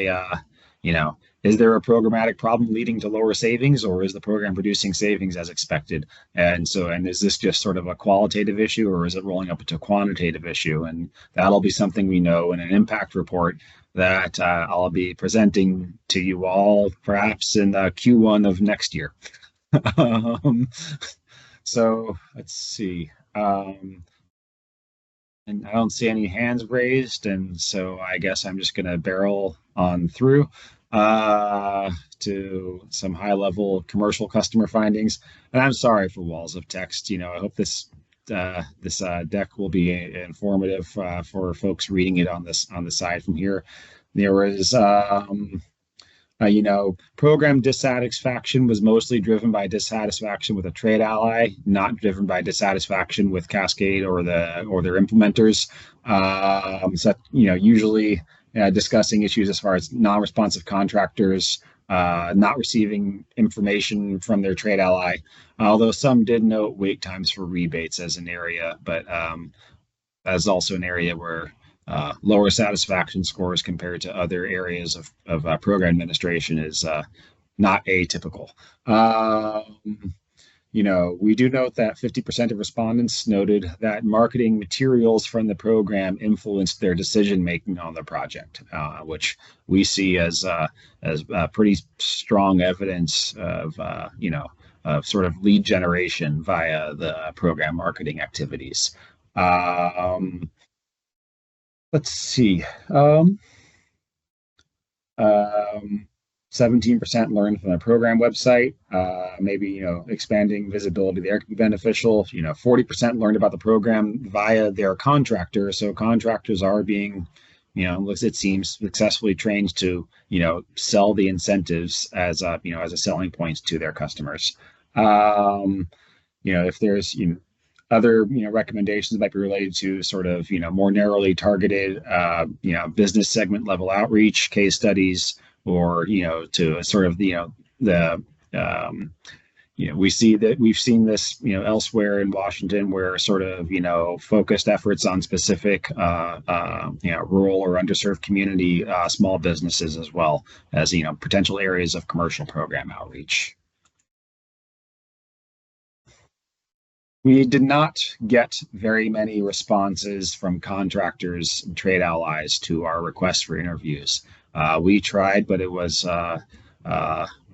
is there a programmatic problem leading to lower savings, or is the program producing savings as expected? And is this just sort of a qualitative issue, or is it rolling up into a quantitative issue? And that'll be something we know in an impact report that I'll be presenting to you all perhaps in Q1 of next year. So let's see. And I don't see any hands raised, and so I guess I'm just going to barrel on through to some high-level commercial customer findings. And I'm sorry for walls of text. I hope this deck will be informative for folks reading it on the side from here. There was program dissatisfaction was mostly driven by dissatisfaction with a trade ally, not driven by dissatisfaction with Cascade or their implementers. So usually discussing issues as far as non-responsive contractors, not receiving information from their trade ally. Although some did note wait times for rebates as an area, but as also an area where lower satisfaction scores compared to other areas of program administration is not atypical. We do note that 50% of respondents noted that marketing materials from the program influenced their decision making on the project, which we see as pretty strong evidence of of sort of lead generation via the program marketing activities. Let's see. 17% learned from the program website. Maybe, expanding visibility there could be beneficial. 40% learned about the program via their contractor. So contractors are being, it seems, successfully trained to, sell the incentives as a selling point to their customers. If there's, other recommendations might be related to sort of more narrowly targeted business segment level outreach, case studies, or to sort of we've seen this elsewhere in Washington, where sort of focused efforts on specific rural or underserved community small businesses, as well as potential areas of commercial program outreach. We did not get very many responses from contractors and trade allies to our request for interviews. We tried, but it was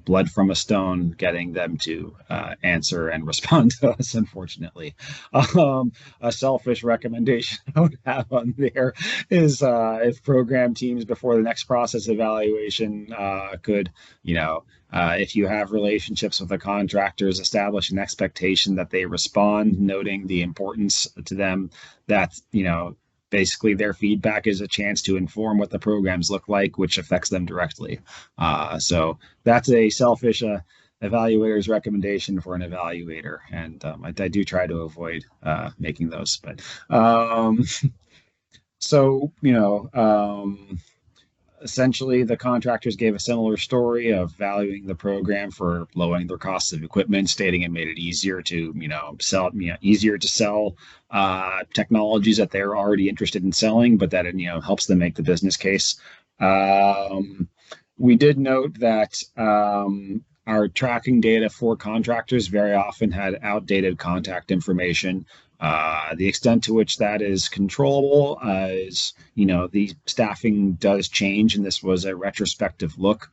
blood from a stone getting them to answer and respond to us, unfortunately. A selfish recommendation I would have on there is if program teams before the next process evaluation could, if you have relationships with the contractors, establish an expectation that they respond, noting the importance to them that, basically their feedback is a chance to inform what the programs look like, which affects them directly. So that's a selfish evaluator's recommendation for an evaluator. And I do try to avoid making those. But essentially, the contractors gave a similar story of valuing the program for lowering their costs of equipment, stating it made it easier to, sell technologies that they're already interested in selling, but that it, helps them make the business case. We did note that our tracking data for contractors very often had outdated contact information. The extent to which that is controllable is, the staffing does change, and this was a retrospective look.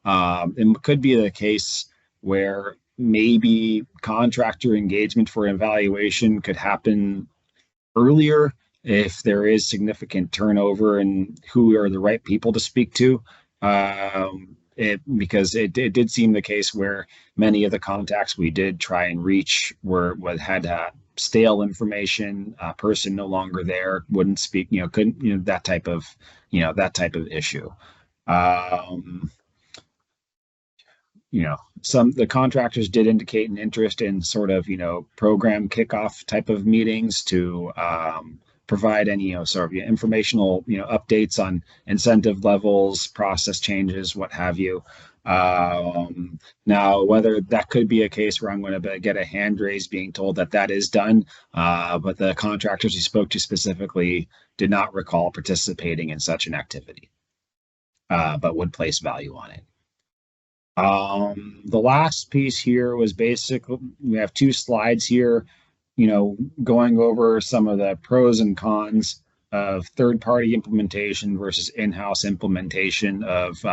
It could be the case where maybe contractor engagement for evaluation could happen earlier if there is significant turnover and who are the right people to speak to. Because it did seem the case where many of the contacts we did try and reach had stale information, person no longer there, wouldn't speak, couldn't, that type of issue. The contractors did indicate an interest in sort of, program kickoff type of meetings to provide any, sort of informational, updates on incentive levels, process changes, what have you. Now, whether that could be a case where I'm going to get a hand raise being told that is done, but the contractors he spoke to specifically did not recall participating in such an activity, but would place value on it. The last piece here was basically, we have two slides here, going over some of the pros and cons of third-party implementation versus in-house implementation of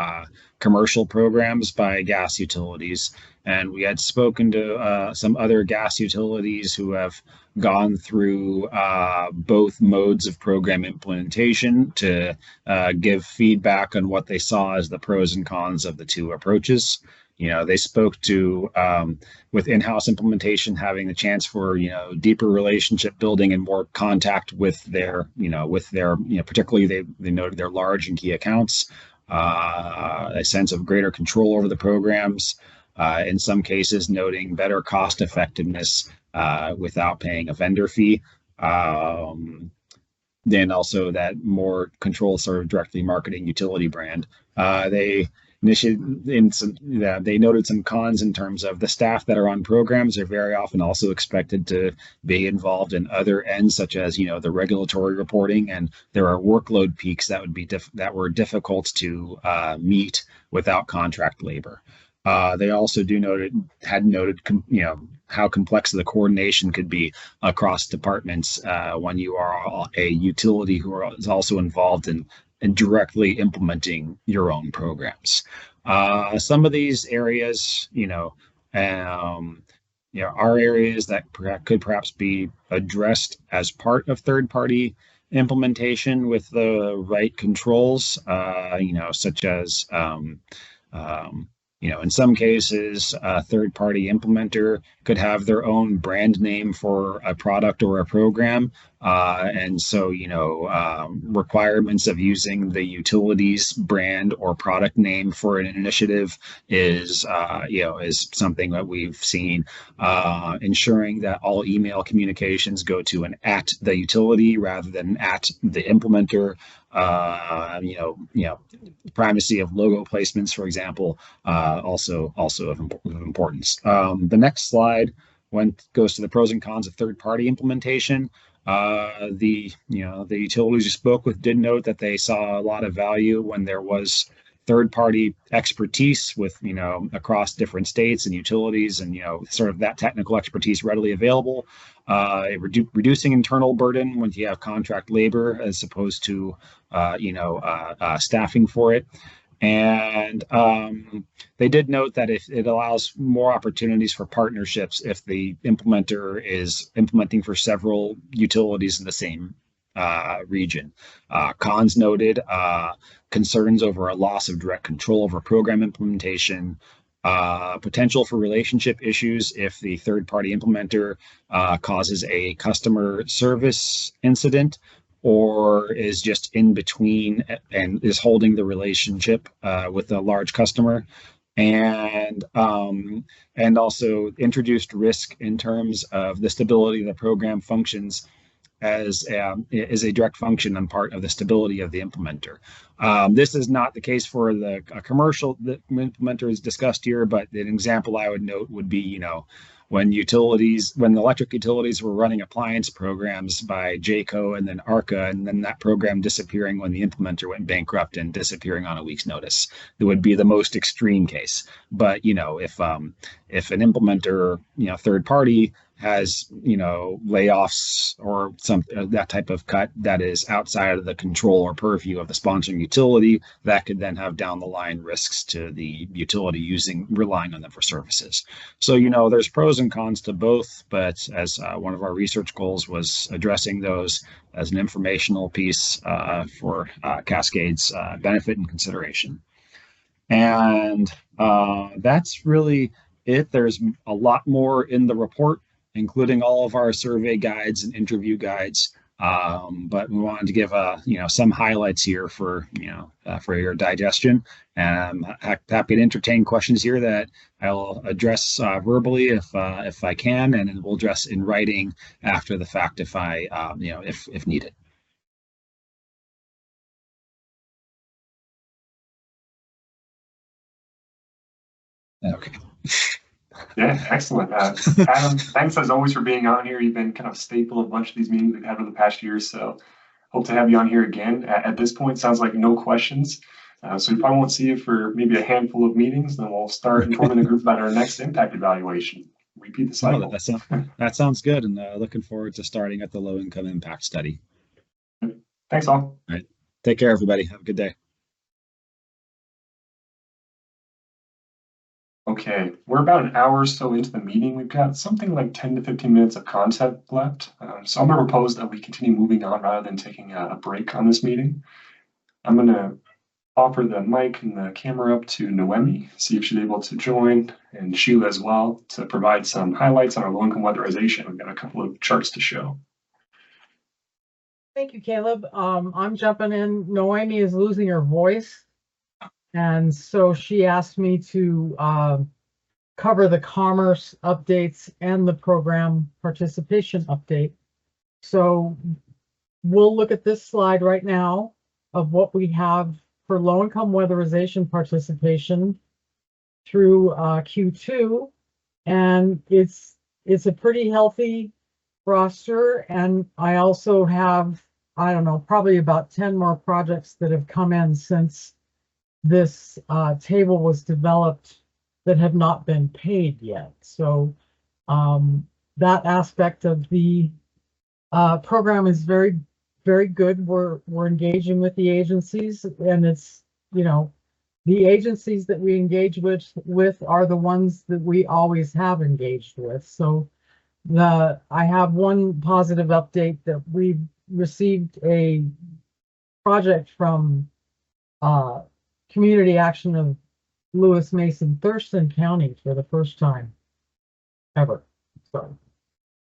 commercial programs by gas utilities. And we had spoken to some other gas utilities who have gone through both modes of program implementation to give feedback on what they saw as the pros and cons of the two approaches. They spoke to with in-house implementation having the chance for deeper relationship building and more contact with their particularly they noted their large and key accounts, a sense of greater control over the programs, in some cases noting better cost effectiveness without paying a vendor fee. Then also that more control sort of directly marketing utility brand. They noted some cons in terms of the staff that are on programs are very often also expected to be involved in other ends, such as the regulatory reporting, and there are workload peaks that would be that were difficult to meet without contract labor. They also had noted how complex the coordination could be across departments when you are a utility who is also involved in directly implementing your own programs. Some of these areas, are areas that could perhaps be addressed as part of third-party implementation with the right controls, such as in some cases, a third-party implementer could have their own brand name for a product or a program. And so, requirements of using the utilities brand or product name for an initiative is something that we've seen. Ensuring that all email communications go to an @ the utility rather than @ the implementer. Primacy of logo placements, for example, also of importance. The next slide goes to the pros and cons of third-party implementation. The utilities you spoke with did note that they saw a lot of value when there was third-party expertise with across different states and utilities, and sort of that technical expertise readily available. Reducing internal burden when you have contract labor as opposed to staffing for it. And they did note that if it allows more opportunities for partnerships if the implementer is implementing for several utilities in the same region. Cons noted concerns over a loss of direct control over program implementation, potential for relationship issues if the third-party implementer causes a customer service incident or is just in between and is holding the relationship with a large customer, and also introduced risk in terms of the stability of the program functions as is a direct function on part of the stability of the implementer. This is not the case for the commercial that implementer is discussed here, but an example I would note would be, when the electric utilities were running appliance programs by JCO and then ARCA, and then that program disappearing when the implementer went bankrupt and disappearing on a week's notice. It would be the most extreme case. But, if an implementer, third party has, layoffs or that type of cut that is outside of the control or purview of the sponsoring utility, that could then have down the line risks to the utility relying on them for services. So, there's pros and cons to both, but as one of our research goals was addressing those as an informational piece for Cascade's benefit and consideration. And that's really it. There's a lot more in the report, including all of our survey guides and interview guides. But we wanted to give some highlights here for your digestion. And I'm happy to entertain questions here that I'll address verbally if I can, and we'll address in writing after the fact if needed. Okay. Yeah, excellent. Adam, thanks as always for being on here. You've been kind of a staple of a bunch of these meetings we've had over the past year, so hope to have you on here again. At this point, sounds like no questions. So we probably won't see you for maybe a handful of meetings, then we'll start informing the group about our next impact evaluation. Repeat the cycle. That sounds good, and looking forward to starting at the low-income impact study. Thanks all. All right. Take care, everybody. Have a good day. Okay, we're about an hour or so into the meeting. We've got something like 10 to 15 minutes of content left. So I'm going to propose that we continue moving on rather than taking a break on this meeting. I'm going to offer the mic and the camera up to Noemi, see if she's able to join, and Sheila as well, to provide some highlights on our low-income weatherization. We've got a couple of charts to show. Thank you, Caleb. I'm jumping in. Noemi is losing her voice. And so she asked me to cover the commerce updates and the program participation update. So we'll look at this slide right now of what we have for low-income weatherization participation through Q2. And it's a pretty healthy roster. And I also have, I don't know, probably about 10 more projects that have come in since this table was developed that have not been paid yet. So that aspect of the program is very, very good. We're engaging with the agencies, and it's, you know, the agencies that we engage with are the ones that we always have engaged with. So I have one positive update that we've received a project from Community Action of Lewis Mason Thurston County for the first time ever. So,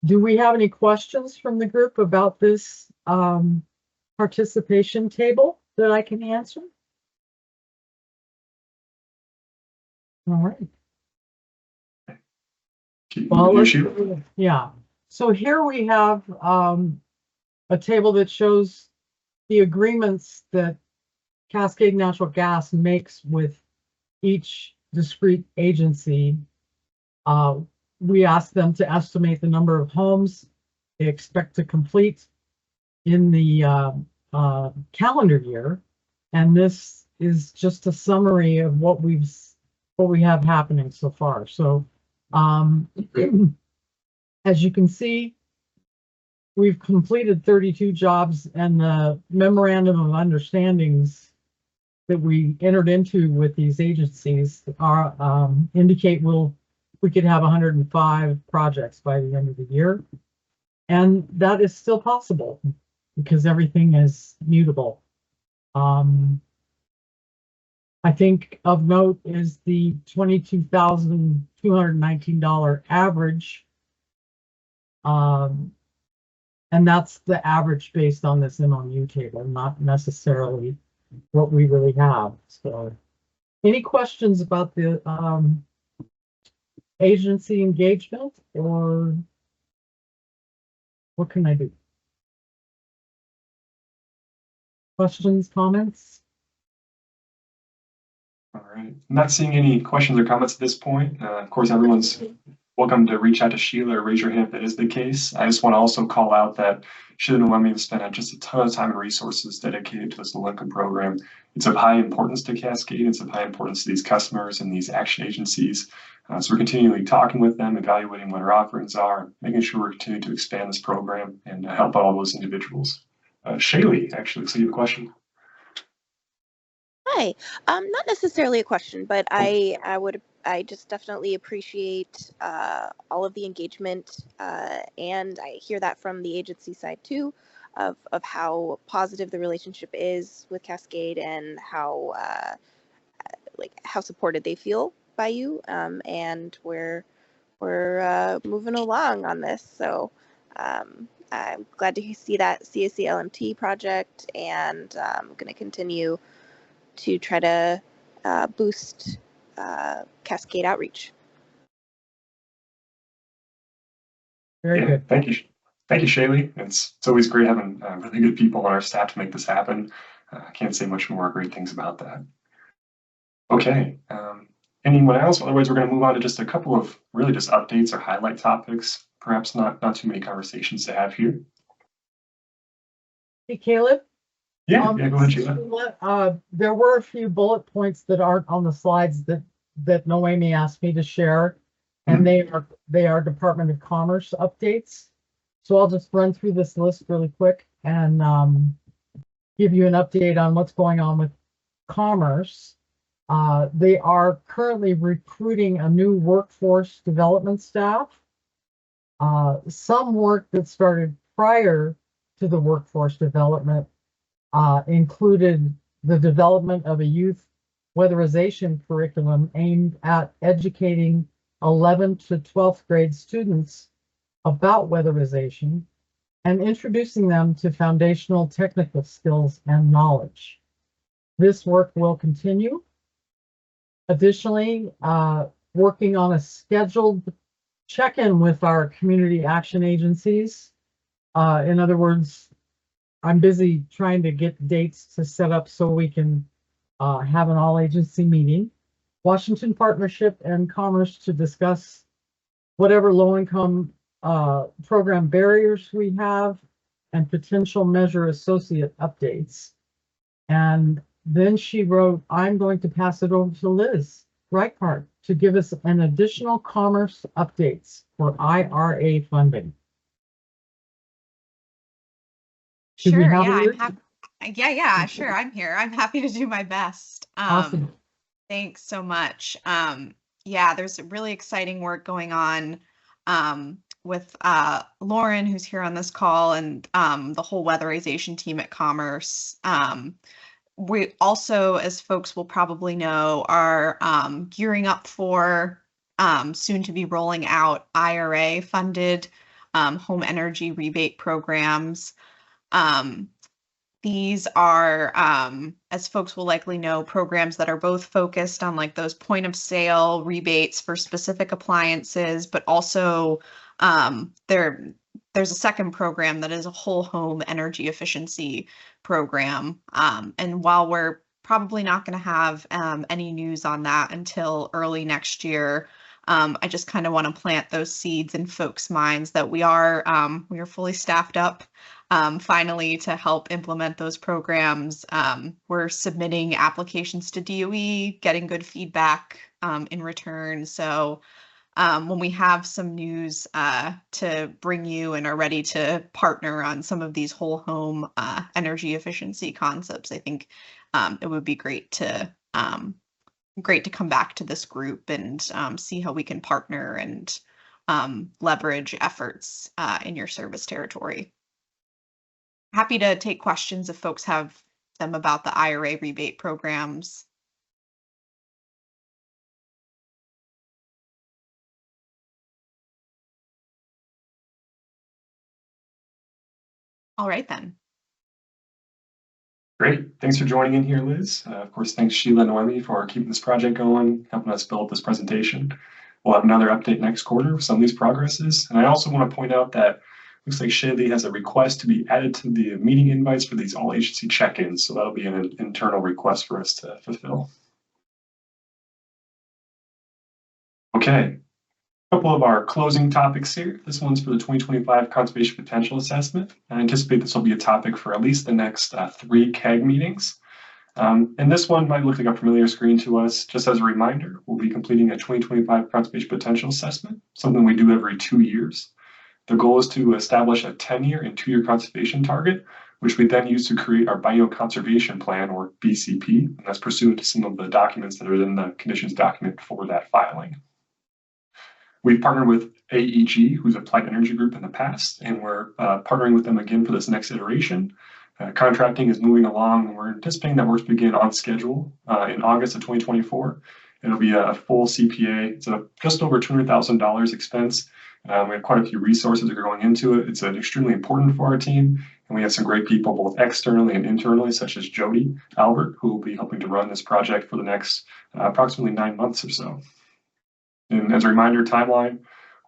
do we have any questions from the group about this participation table that I can answer? All right. Well, yeah. So here we have a table that shows the agreements that Cascade Natural Gas makes with each discrete agency. We ask them to estimate the number of homes they expect to complete in the calendar year, and this is just a summary of what we have happening so far. So, as you can see, we've completed 32 jobs, and the memorandum of understandings that we entered into with these agencies are indicate we could have 105 projects by the end of the year, and that is still possible because everything is mutable. I think of note is the $22,219 average, and that's the average based on this MOU table, not necessarily what we really have. So, any questions about the agency engagement, or what can I do? Questions, comments? All right. I'm not seeing any questions or comments at this point. Of course, everyone's welcome to reach out to Sheila or raise your hand if that is the case. I just want to also call out that Sheila and Noemi have spent just a ton of time and resources dedicated to this low-income program. It's of high importance to Cascade. It's of high importance to these customers and these action agencies. So we're continually talking with them, evaluating what our offerings are, making sure we're continuing to expand this program and help out all those individuals. Shaylee, actually, looks like you have a question. Hi, not necessarily a question, but I just definitely appreciate all of the engagement, and I hear that from the agency side too, of how positive the relationship is with Cascade and how how supported they feel by you, and we're moving along on this. So I'm glad to see that CAC LMT project, and I'm going to continue to try to boost Cascade outreach. Very good. Thank you. Thank you, Shaylee. It's always great having really good people on our staff to make this happen. I can't say much more great things about that. Okay. Anyone else? Otherwise, we're going to move on to just a couple of really just updates or highlight topics. Perhaps not too many conversations to have here. Hey, Caleb. Yeah, go ahead, Sheila. There were a few bullet points that aren't on the slides that Noemi asked me to share, and they are Department of Commerce updates. So I'll just run through this list really quick, and give you an update on what's going on with Commerce. They are currently recruiting a new workforce development staff. Some work that started prior to the workforce development included the development of a youth weatherization curriculum aimed at educating 11th to 12th grade students about weatherization and introducing them to foundational technical skills and knowledge. This work will continue. Additionally, working on a scheduled check-in with our community action agencies. In other words, I'm busy trying to get dates to set up so we can have an all-agency meeting. Washington Partnership and Commerce to discuss whatever low-income program barriers we have and potential measure associate updates. And then she wrote, I'm going to pass it over to Liz Reichart to give us an additional Commerce updates for IRA funding. Sure, yeah, sure, I'm here. I'm happy to do my best. Awesome. Thanks so much. Yeah, there's really exciting work going on with Lauren, who's here on this call, and the whole weatherization team at Commerce. We also, as folks will probably know, are gearing up for soon to be rolling out IRA funded home energy rebate programs. These are, as folks will likely know, programs that are both focused on like those point of sale rebates for specific appliances, but also there's a second program that is a whole home energy efficiency program. And while we're probably not going to have any news on that until early next year, I just kind of want to plant those seeds in folks' minds that we are fully staffed up finally to help implement those programs. We're submitting applications to DOE, getting good feedback in return. So when we have some news to bring you and are ready to partner on some of these whole home energy efficiency concepts, I think it would be great to come back to this group and see how we can partner and leverage efforts in your service territory. Happy to take questions if folks have them about the IRA rebate programs. All right, then. Great. Thanks for joining in here, Liz. Of course, thanks Sheila and Noemi for keeping this project going, helping us build this presentation. We'll have another update next quarter with some of these progresses. And I also want to point out that looks like Shaylee has a request to be added to the meeting invites for these all agency check-ins. So that'll be an internal request for us to fulfill. Okay. A couple of our closing topics here. This one's for the 2025 Conservation Potential Assessment. I anticipate this will be a topic for at least the next 3 CAG meetings. And this one might look like a familiar screen to us. Just as a reminder, we'll be completing a 2025 Conservation Potential Assessment, something we do every 2 years. The goal is to establish a 10-year and 2-year conservation target, which we then use to create our biennial conservation plan, or BCP, and that's pursuant to some of the documents that are in the conditions document for that filing. We've partnered with AEG, who's Applied Energy Group in the past, and we're partnering with them again for this next iteration. Contracting is moving along, and we're anticipating that work to begin on schedule in August of 2024. It'll be a full CPA. It's just over $200,000 expense. We have quite a few resources that are going into it. It's extremely important for our team, and we have some great people both externally and internally, such as Jody Albert, who will be helping to run this project for the next approximately 9 months or so. And as a reminder, timeline,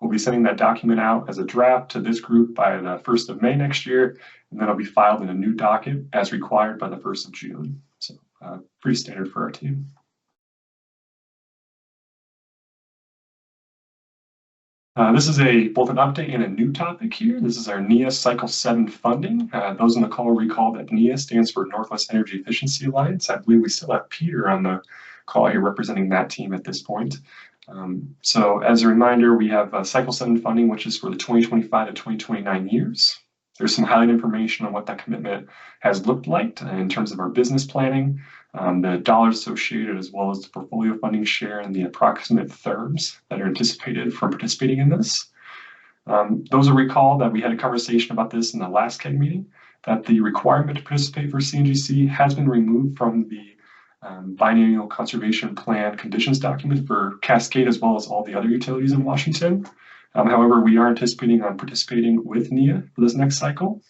we'll be sending that document out as a draft to this group by the 1st of May next year, and then it'll be filed in a new docket as required by the 1st of June. So pretty standard for our team. This is both an update and a new topic here. This is our NEA Cycle 7 funding. Those on the call recall that NEA stands for Northwest Energy Efficiency Alliance. I believe we still have Peter on the call here representing that team at this point. So as a reminder, we have Cycle 7 funding, which is for the 2025 to 2029 years. There's some highlight information on what that commitment has looked like in terms of our business planning, the dollars associated, as well as the portfolio funding share and the approximate terms that are anticipated from participating in this. Those will recall that we had a conversation about this in the last CAG meeting, that the requirement to participate for CNGC has been removed from the biennial conservation plan conditions document for Cascade as well as all the other utilities in Washington. However, we are anticipating on participating with NEA for this next cycle.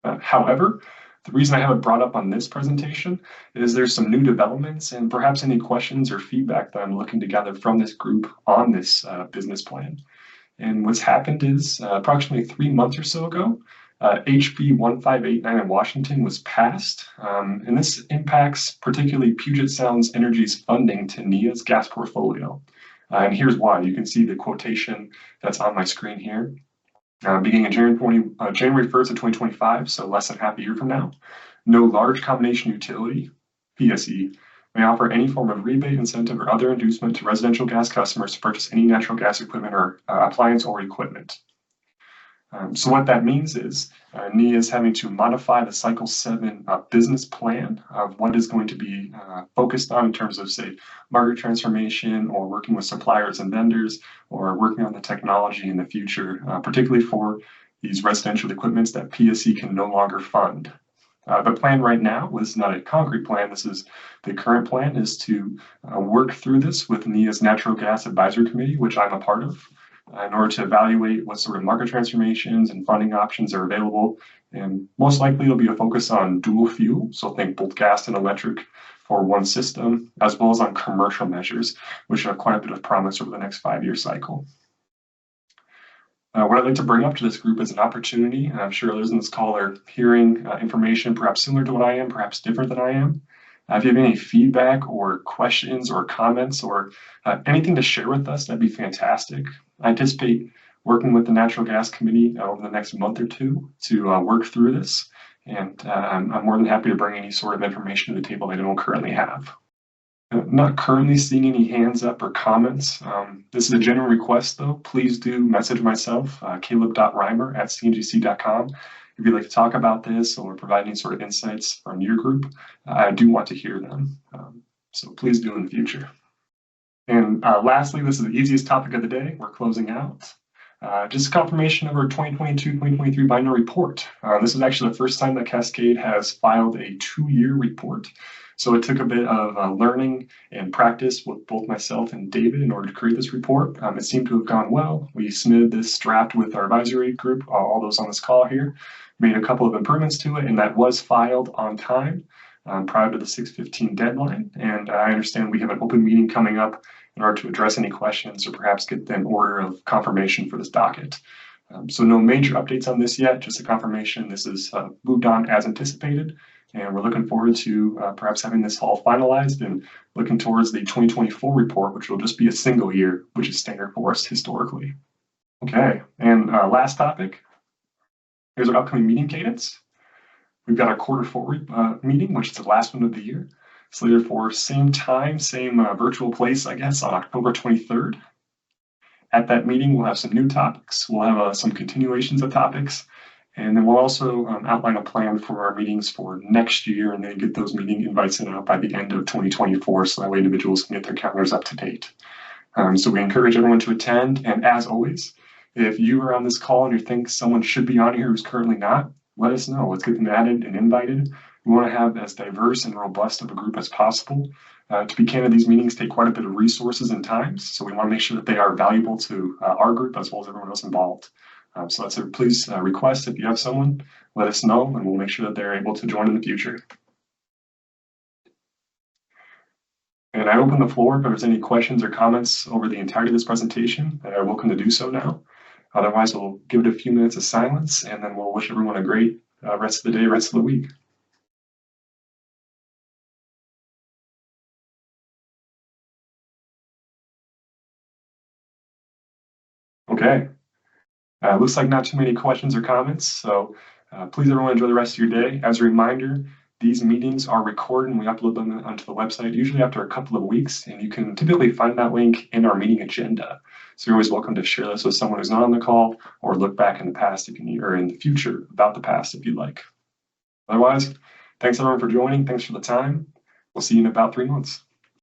However, the reason I have it brought up on this presentation is there's some new developments and perhaps any questions or feedback that I'm looking to gather from this group on this business plan. And what's happened is approximately 3 months or so ago, HB 1589 in Washington was passed, and this impacts particularly Puget Sound Energy's funding to NEA's gas portfolio. And here's why. You can see the quotation that's on my screen here. Beginning in January 1st of 2025, so less than half a year from now, no large combination utility, PSE, may offer any form of rebate, incentive, or other inducement to residential gas customers to purchase any natural gas equipment or appliance or equipment. So what that means is NEA is having to modify the Cycle 7 business plan of what is going to be focused on in terms of, say, market transformation or working with suppliers and vendors or working on the technology in the future, particularly for these residential equipments that PSE can no longer fund. The plan right now was not a concrete plan. This is the current plan is to work through this with NEA's Natural Gas Advisory Committee, which I'm a part of, in order to evaluate what sort of market transformations and funding options are available. And most likely it'll be a focus on dual fuel, so think both gas and electric for one system, as well as on commercial measures, which have quite a bit of promise over the next 5-year cycle. What I'd like to bring up to this group is an opportunity, and I'm sure others in this call are hearing information perhaps similar to what I am, perhaps different than I am. If you have any feedback or questions or comments or anything to share with us, that'd be fantastic. I anticipate working with the Natural Gas Committee over the next month or two to work through this, and I'm more than happy to bring any sort of information to the table that I don't currently have. Not currently seeing any hands up or comments. This is a general request though. Please do message myself, caleb.reimer@cngc.com. If you'd like to talk about this or provide any sort of insights from your group, I do want to hear them. So please do in the future. And lastly, this is the easiest topic of the day. We're closing out. Just confirmation of our 2022-2023 biennial report. This is actually the first time that Cascade has filed a 2-year report. So it took a bit of learning and practice with both myself and David in order to create this report. It seemed to have gone well. We submitted this draft with our advisory group, all those on this call here, made a couple of improvements to it, and that was filed on time prior to the 6/15 deadline. And I understand we have an open meeting coming up in order to address any questions or perhaps get an order of confirmation for this docket. So no major updates on this yet, just a confirmation this is moved on as anticipated. And we're looking forward to perhaps having this all finalized and looking towards the 2024 report, which will just be a single year, which is standard for us historically. Okay, and last topic. Here's our upcoming meeting cadence. We've got our Q4 meeting, which is the last one of the year, slated for same time, same virtual place, I guess, on October 23rd. At that meeting, we'll have some new topics. We'll have some continuations of topics. And then we'll also outline a plan for our meetings for next year and then get those meeting invites sent out by the end of 2024 so that way individuals can get their calendars up to date. So we encourage everyone to attend. And as always, if you are on this call and you think someone should be on here who's currently not, let us know. Let's get them added and invited. We want to have as diverse and robust of a group as possible. To be candid, these meetings take quite a bit of resources and time, so we want to make sure that they are valuable to our group as well as everyone else involved. So that's a please request. If you have someone, let us know and we'll make sure that they're able to join in the future. And I open the floor if there's any questions or comments over the entirety of this presentation. They're welcome to do so now. Otherwise, we'll give it a few minutes of silence and then we'll wish everyone a great rest of the day, rest of the week. Okay. Looks like not too many questions or comments, so please everyone enjoy the rest of your day. As a reminder, these meetings are recorded and we upload them onto the website usually after a couple of weeks, and you can typically find that link in our meeting agenda. So you're always welcome to share this with someone who's not on the call, or look back in the past if you need, or in the future about the past if you'd like. Otherwise, thanks everyone for joining. Thanks for the time. We'll see you in about 3 months.